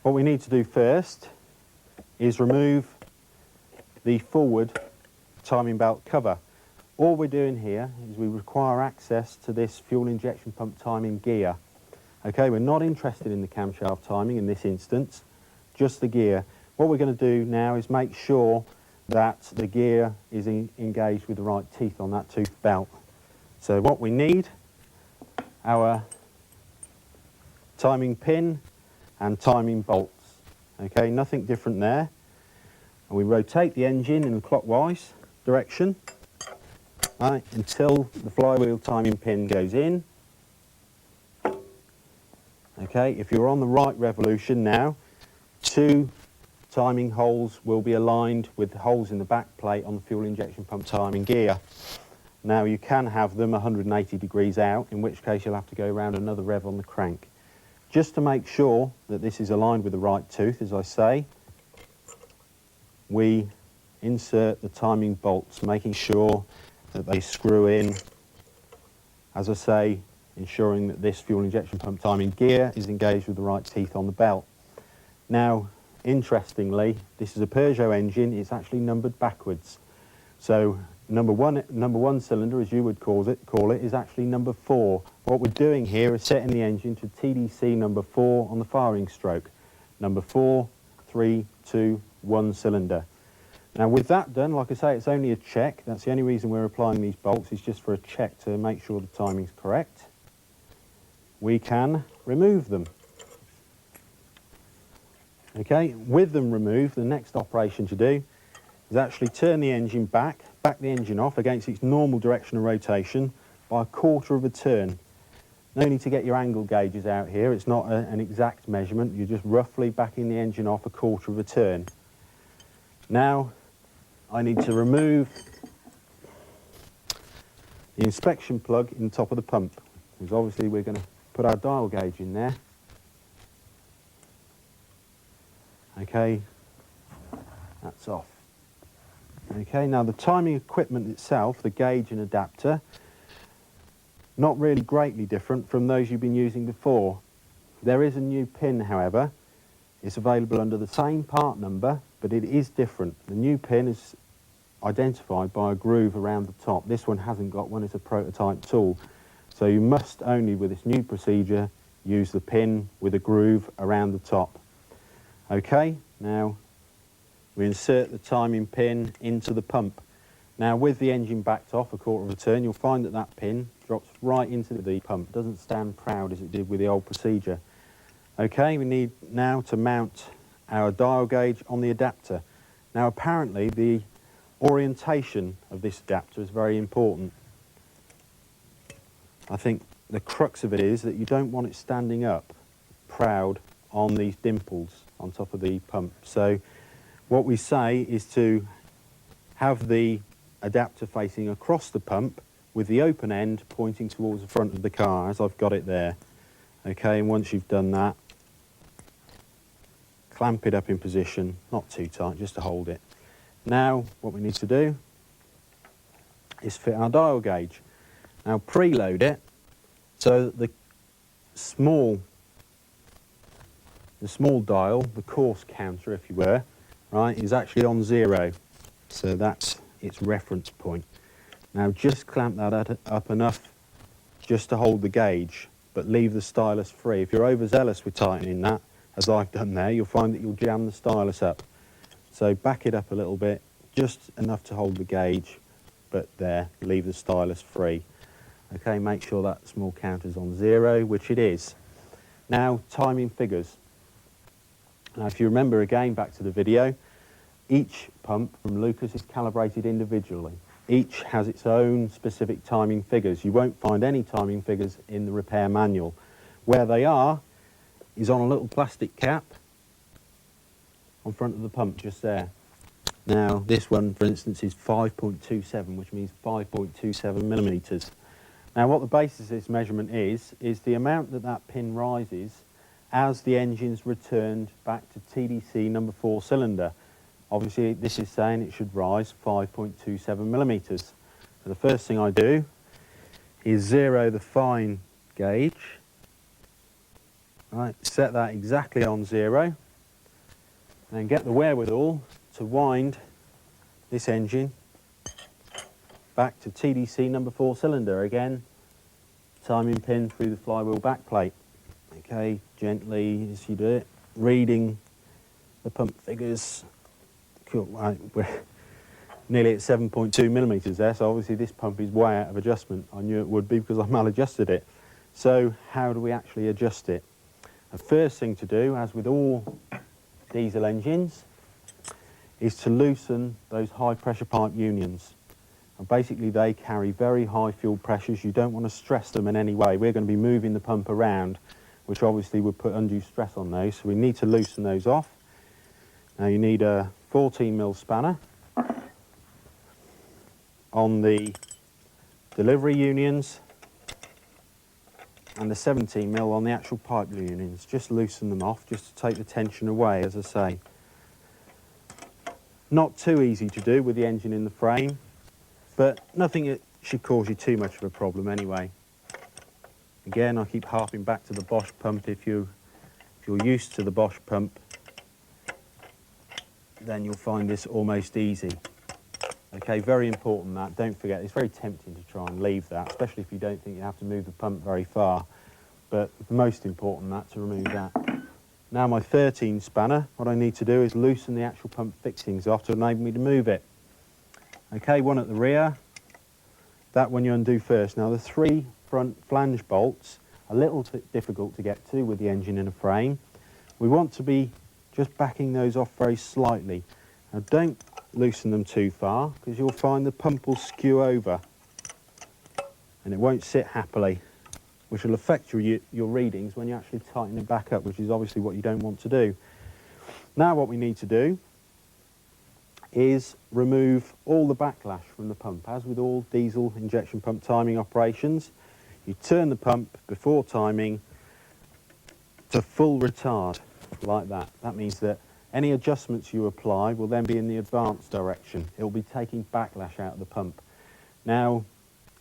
What we need to do first is remove the forward timing belt cover. All we're doing here is we require access to this fuel injection pump timing gear. Okay, we're not interested in the camshaft timing in this instance, just the gear. What we're going to do now is make sure that the gear is engaged with the right teeth on that tooth belt. So what we need, our timing pin and timing bolts. Okay, nothing different there. And we rotate the engine in a clockwise direction, right, until the flywheel timing pin goes in. Okay, if you're on the right revolution now, two timing holes will be aligned with the holes in the back plate on the fuel injection pump timing gear. Now you can have them 180 degrees out, in which case you'll have to go around another rev on the crank. Just to make sure that this is aligned with the right tooth, as I say, we insert the timing bolts, making sure that they screw in, as I say, ensuring that this fuel injection pump timing gear is engaged with the right teeth on the belt. Now, interestingly, this is a Peugeot engine, it's actually numbered backwards. So number one cylinder, as you would call it, is actually number 4. What we're doing here is setting the engine to TDC number 4 on the firing stroke. Number 4, 3, 2, 1 cylinder. Now with that done, like I say, it's only a check. That's the only reason we're applying these bolts, is just for a check to make sure the timing's correct. We can remove them. Okay, with them removed, the next operation to do is actually turn the engine back the engine off against its normal direction of rotation by 1/4 of a turn. No need to get your angle gauges out here, it's not an exact measurement, you're just roughly backing the engine off 1/4 of a turn. Now I need to remove the inspection plug in the top of the pump, because obviously we're going to put our dial gauge in there. Okay, that's off. Okay, now the timing equipment itself, the gauge and adapter, not really greatly different from those you've been using before. There is a new pin, however. It's available under the same part number, but it is different. The new pin is identified by a groove around the top. This one hasn't got one, it's a prototype tool. So you must only, with this new procedure, use the pin with a groove around the top. Okay, now we insert the timing pin into the pump. Now with the engine backed off 1/4 of a turn, you'll find that that pin drops right into the pump. It doesn't stand proud as it did with the old procedure. Okay, we need now to mount our dial gauge on the adapter. Now apparently the orientation of this adapter is very important. I think the crux of it is that you don't want it standing up proud on these dimples on top of the pump. So what we say is to have the adapter facing across the pump with the open end pointing towards the front of the car, as I've got it there. Okay, and once you've done that, clamp it up in position, not too tight, just to hold it. Now, what we need to do is fit our dial gauge. Now, preload it so that the small dial, the course counter, if you were, right, is actually on 0. So that's its reference point. Now, just clamp that up enough just to hold the gauge, but leave the stylus free. If you're overzealous with tightening that, as I've done there, you'll find that you'll jam the stylus up. So back it up a little bit, just enough to hold the gauge, but there, leave the stylus free. Okay, make sure that small counter's on 0, which it is. Now, timing figures. Now, if you remember again back to the video, each pump from Lucas is calibrated individually. Each has its own specific timing figures. You won't find any timing figures in the repair manual. Where they are is on a little plastic cap on front of the pump, just there. Now, this one, for instance, is 5.27, which means 5.27 millimetres. Now, what the basis of this measurement is the amount that that pin rises as the engine's returned back to TDC number 4 cylinder. Obviously, this is saying it should rise 5.27 millimetres. So the first thing I do is 0 the fine gauge. Right, set that exactly on 0, and get the wherewithal to wind this engine back to TDC number 4 cylinder. Again, timing pin through the flywheel backplate. Okay, gently as you do it, reading the pump figures. Cool, right, we're nearly at 7.2 millimetres there, so obviously this pump is way out of adjustment. I knew it would be because I maladjusted it. So how do we actually adjust it? The first thing to do, as with all diesel engines, is to loosen those high pressure pipe unions. And basically they carry very high fuel pressures. You don't want to stress them in any way. We're going to be moving the pump around, which obviously would put undue stress on those, so we need to loosen those off. Now you need a 14mm spanner on the delivery unions and a 17mm on the actual pipe unions. Just loosen them off, just to take the tension away, as I say. Not too easy to do with the engine in the frame, but nothing that should cause you too much of a problem anyway. Again, I keep harping back to the Bosch pump. If you're used to the Bosch pump, then you'll find this almost easy. Okay, very important that. Don't forget, it's very tempting to try and leave that, especially if you don't think you have to move the pump very far. But the most important that, to remove that. Now my 13 spanner, what I need to do is loosen the actual pump fixings off to enable me to move it. Okay, one at the rear, that one you undo first. Now the 3 front flange bolts, a little bit difficult to get to with the engine in a frame. We want to be just backing those off very slightly. Now don't loosen them too far, because you'll find the pump will skew over and it won't sit happily, which will affect your readings when you actually tighten it back up, which is obviously what you don't want to do. Now what we need to do is remove all the backlash from the pump. As with all diesel injection pump timing operations, you turn the pump before timing to full retard, like that. That means that any adjustments you apply will then be in the advanced direction. It will be taking backlash out of the pump. Now,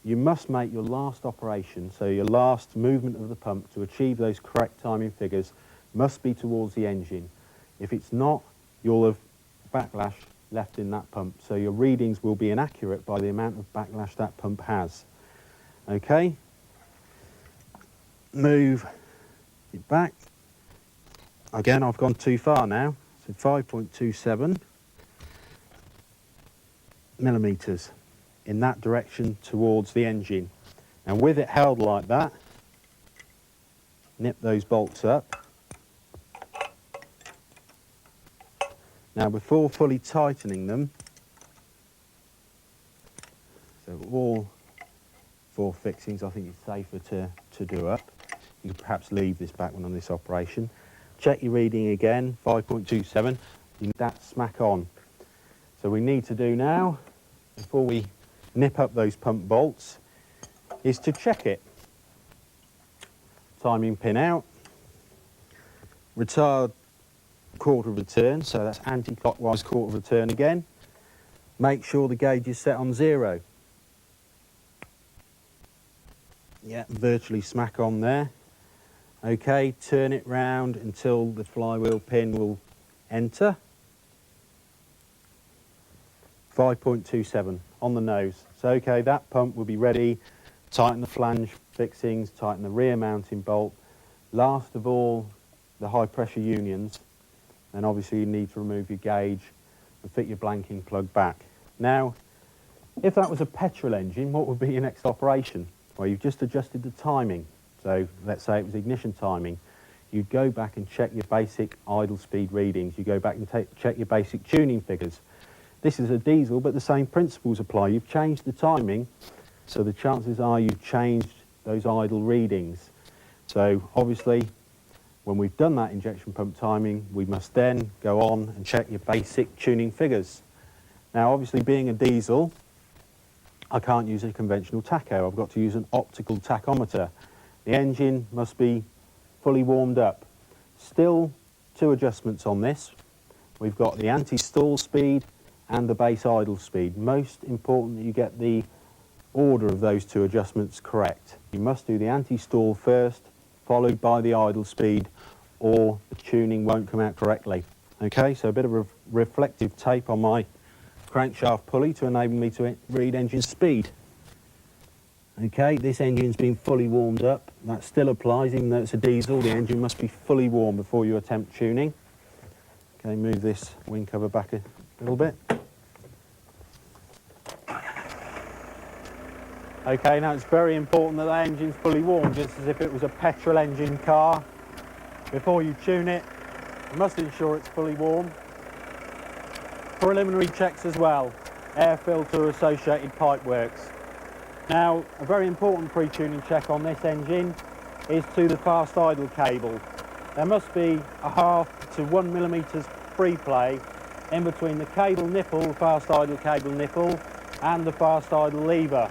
you must make your last operation, so your last movement of the pump to achieve those correct timing figures must be towards the engine. If it's not, you'll have backlash left in that pump, so your readings will be inaccurate by the amount of backlash that pump has. Okay? Move it back. Again, I've gone too far now, so 5.27 millimetres in that direction towards the engine. And with it held like that, nip those bolts up. Now before fully tightening them, so all 4 fixings I think it's safer to do up. You could perhaps leave this back one on this operation. Check your reading again, 5.27. You need that smack on. So we need to do now, before we nip up those pump bolts, is to check it. Timing pin out, retard quarter of a turn, so that's anti-clockwise quarter of a turn again. Make sure the gauge is set on 0. Yeah, virtually smack on there. Okay, turn it round until the flywheel pin will enter. 5.27 on the nose. So okay, that pump will be ready. Tighten the flange fixings, tighten the rear mounting bolt. Last of all, the high pressure unions. And obviously you need to remove your gauge and fit your blanking plug back. Now, if that was a petrol engine, what would be your next operation? Well, you've just adjusted the timing. So let's say it was ignition timing. You'd go back and check your basic idle speed readings. You go back and check your basic tuning figures. This is a diesel, but the same principles apply. You've changed the timing, so the chances are you've changed those idle readings. So obviously, when we've done that injection pump timing, we must then go on and check your basic tuning figures. Now, obviously, being a diesel, I can't use a conventional tacho. I've got to use an optical tachometer. The engine must be fully warmed up. Still 2 adjustments on this. We've got the anti-stall speed and the base idle speed. Most important that you get the order of those 2 adjustments correct. You must do the anti-stall first, followed by the idle speed, or the tuning won't come out correctly. Okay, so a bit of a reflective tape on my crankshaft pulley to enable me to read engine speed. Okay, this engine's been fully warmed up. That still applies, even though it's a diesel. The engine must be fully warm before you attempt tuning. Okay, move this wing cover back a little bit. Okay, now it's very important that the engine's fully warm, just as if it was a petrol engine car. Before you tune it, you must ensure it's fully warm. Preliminary checks as well, air filter, associated pipe works. Now, a very important pre-tuning check on this engine is to the fast idle cable. There must be a 0.5 to 1 millimetres free play in between the cable nipple, the fast idle cable nipple, and the fast idle lever.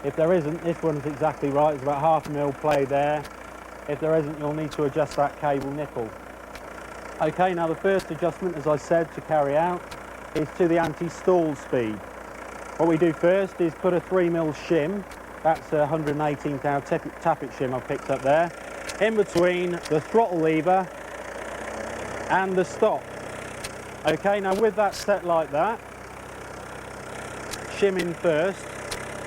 If there isn't, this one's exactly right, it's about 0.5 mil play there. If there isn't, you'll need to adjust that cable nipple. Okay, now the first adjustment, as I said, to carry out is to the anti-stall speed. What we do first is put a 3 mil shim, that's a 118 thou tappet shim I've picked up there, in between the throttle lever and the stop. Okay, now with that set like that, shim in first,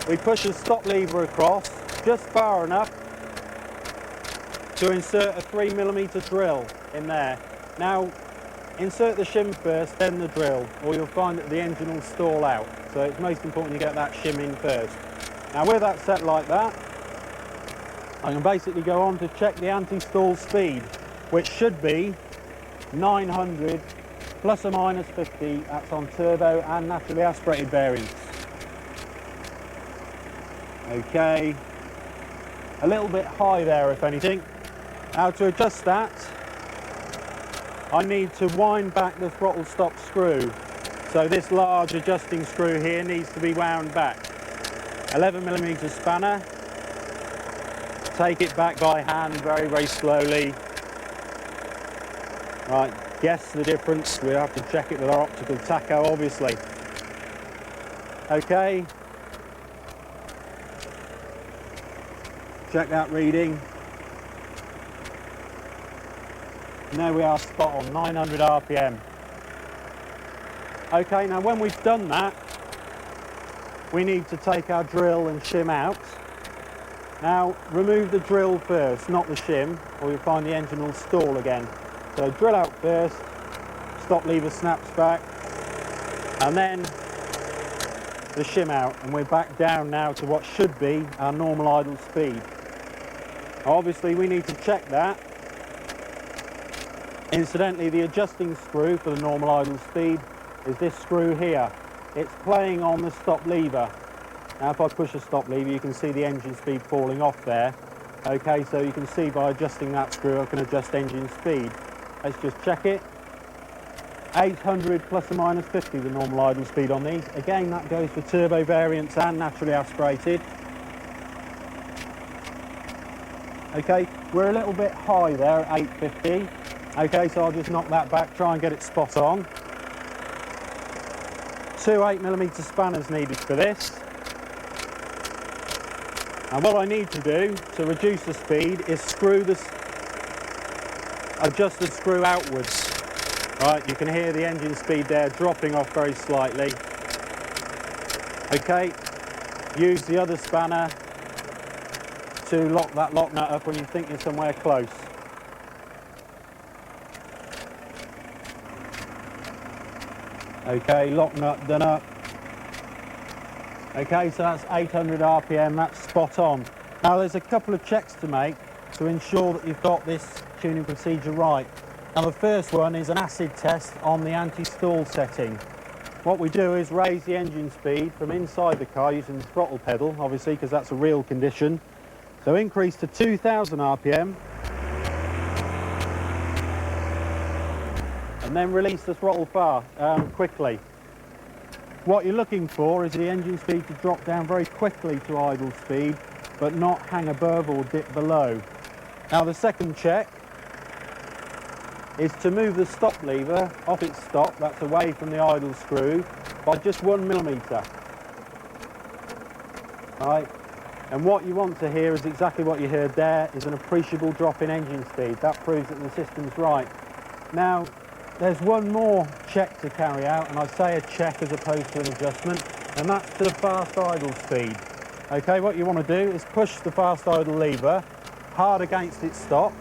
we push the stop lever across just far enough to insert a 3 millimetre drill in there. Now, insert the shim first, then the drill, or you'll find that the engine will stall out. So it's most important you get that shim in first. Now with that set like that, I can basically go on to check the anti-stall speed, which should be 900 plus or minus 50. That's on turbo and naturally aspirated variants. Okay, a little bit high there if anything. Now to adjust that, I need to wind back the throttle stop screw. So this large adjusting screw here needs to be wound back. 11mm spanner. Take it back by hand very, very slowly. Right, guess the difference. We have to check it with our optical tacho, obviously. Okay. Check that reading. And there we are, spot on, 900 RPM. Okay, now when we've done that, we need to take our drill and shim out. Now, remove the drill first, not the shim, or you'll find the engine will stall again. So drill out first, stop lever snaps back, and then the shim out, and we're back down now to what should be our normal idle speed. Obviously, we need to check that. Incidentally, the adjusting screw for the normal idle speed is this screw here. It's playing on the stop lever. Now if I push the stop lever, you can see the engine speed falling off there. Okay, so you can see by adjusting that screw I can adjust engine speed. Let's just check it. 800 plus or minus 50 the normal idle speed on these. Again, that goes for turbo variants and naturally aspirated. Okay, we're a little bit high there at 850. Okay, so I'll just knock that back, try and get it spot on. 2 8mm spanners needed for this. And what I need to do to reduce the speed is adjust the screw outwards. Right, you can hear the engine speed there dropping off very slightly. Okay, use the other spanner to lock that lock nut up when you think you're somewhere close. Okay, lock nut done up. Okay, so that's 800 RPM, that's spot on. Now there's a couple of checks to make to ensure that you've got this tuning procedure right. Now the first one is an acid test on the anti-stall setting. What we do is raise the engine speed from inside the car using the throttle pedal, obviously, because that's a real condition. So increase to 2000 RPM. And then release the throttle quickly. What you're looking for is the engine speed to drop down very quickly to idle speed, but not hang above or dip below. Now the second check is to move the stop lever off its stop, that's away from the idle screw, by just 1mm. Right, and what you want to hear is exactly what you heard there, is an appreciable drop in engine speed. That proves that the system's right. Now, there's one more check to carry out, and I say a check as opposed to an adjustment, and that's to the fast idle speed. Okay, what you want to do is push the fast idle lever hard against its stop.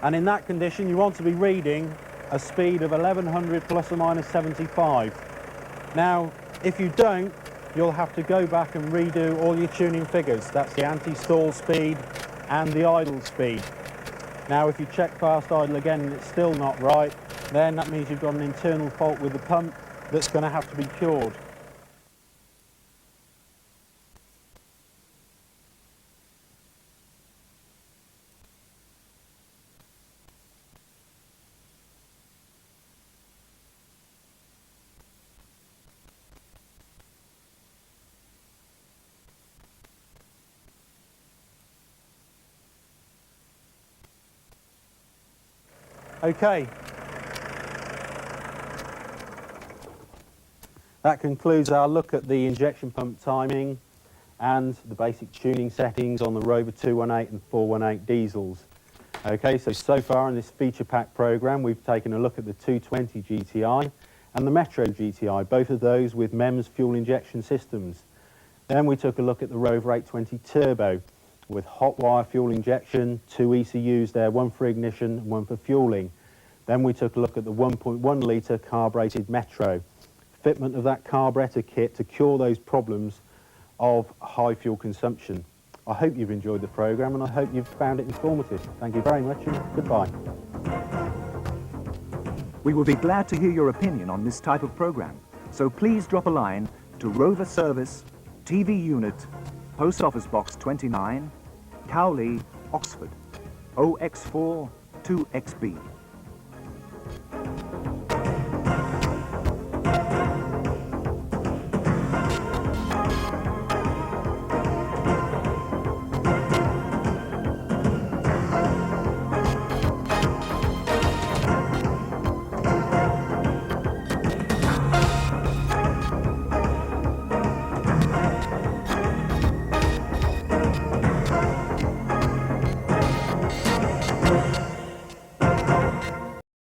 And in that condition, you want to be reading a speed of 1100 plus or minus 75. Now, if you don't, you'll have to go back and redo all your tuning figures. That's the anti-stall speed and the idle speed. Now, if you check fast idle again and it's still not right, then that means you've got an internal fault with the pump that's going to have to be cured. Okay, that concludes our look at the injection pump timing and the basic tuning settings on the Rover 218 and 418 diesels. Okay, so far in this feature pack program we've taken a look at the 220 GTI and the Metro GTI, both of those with MEMS fuel injection systems. Then we took a look at the Rover 820 Turbo with hot wire fuel injection, 2 ECUs there, one for ignition and one for fueling. Then we took a look at the 1.1 litre carbureted Metro, fitment of that carburetor kit to cure those problems of high fuel consumption. I hope you've enjoyed the programme and I hope you've found it informative. Thank you very much and goodbye. We will be glad to hear your opinion on this type of programme, so please drop a line to Rover Service, TV Unit, Post Office Box 29, Cowley, Oxford, OX4 2XB.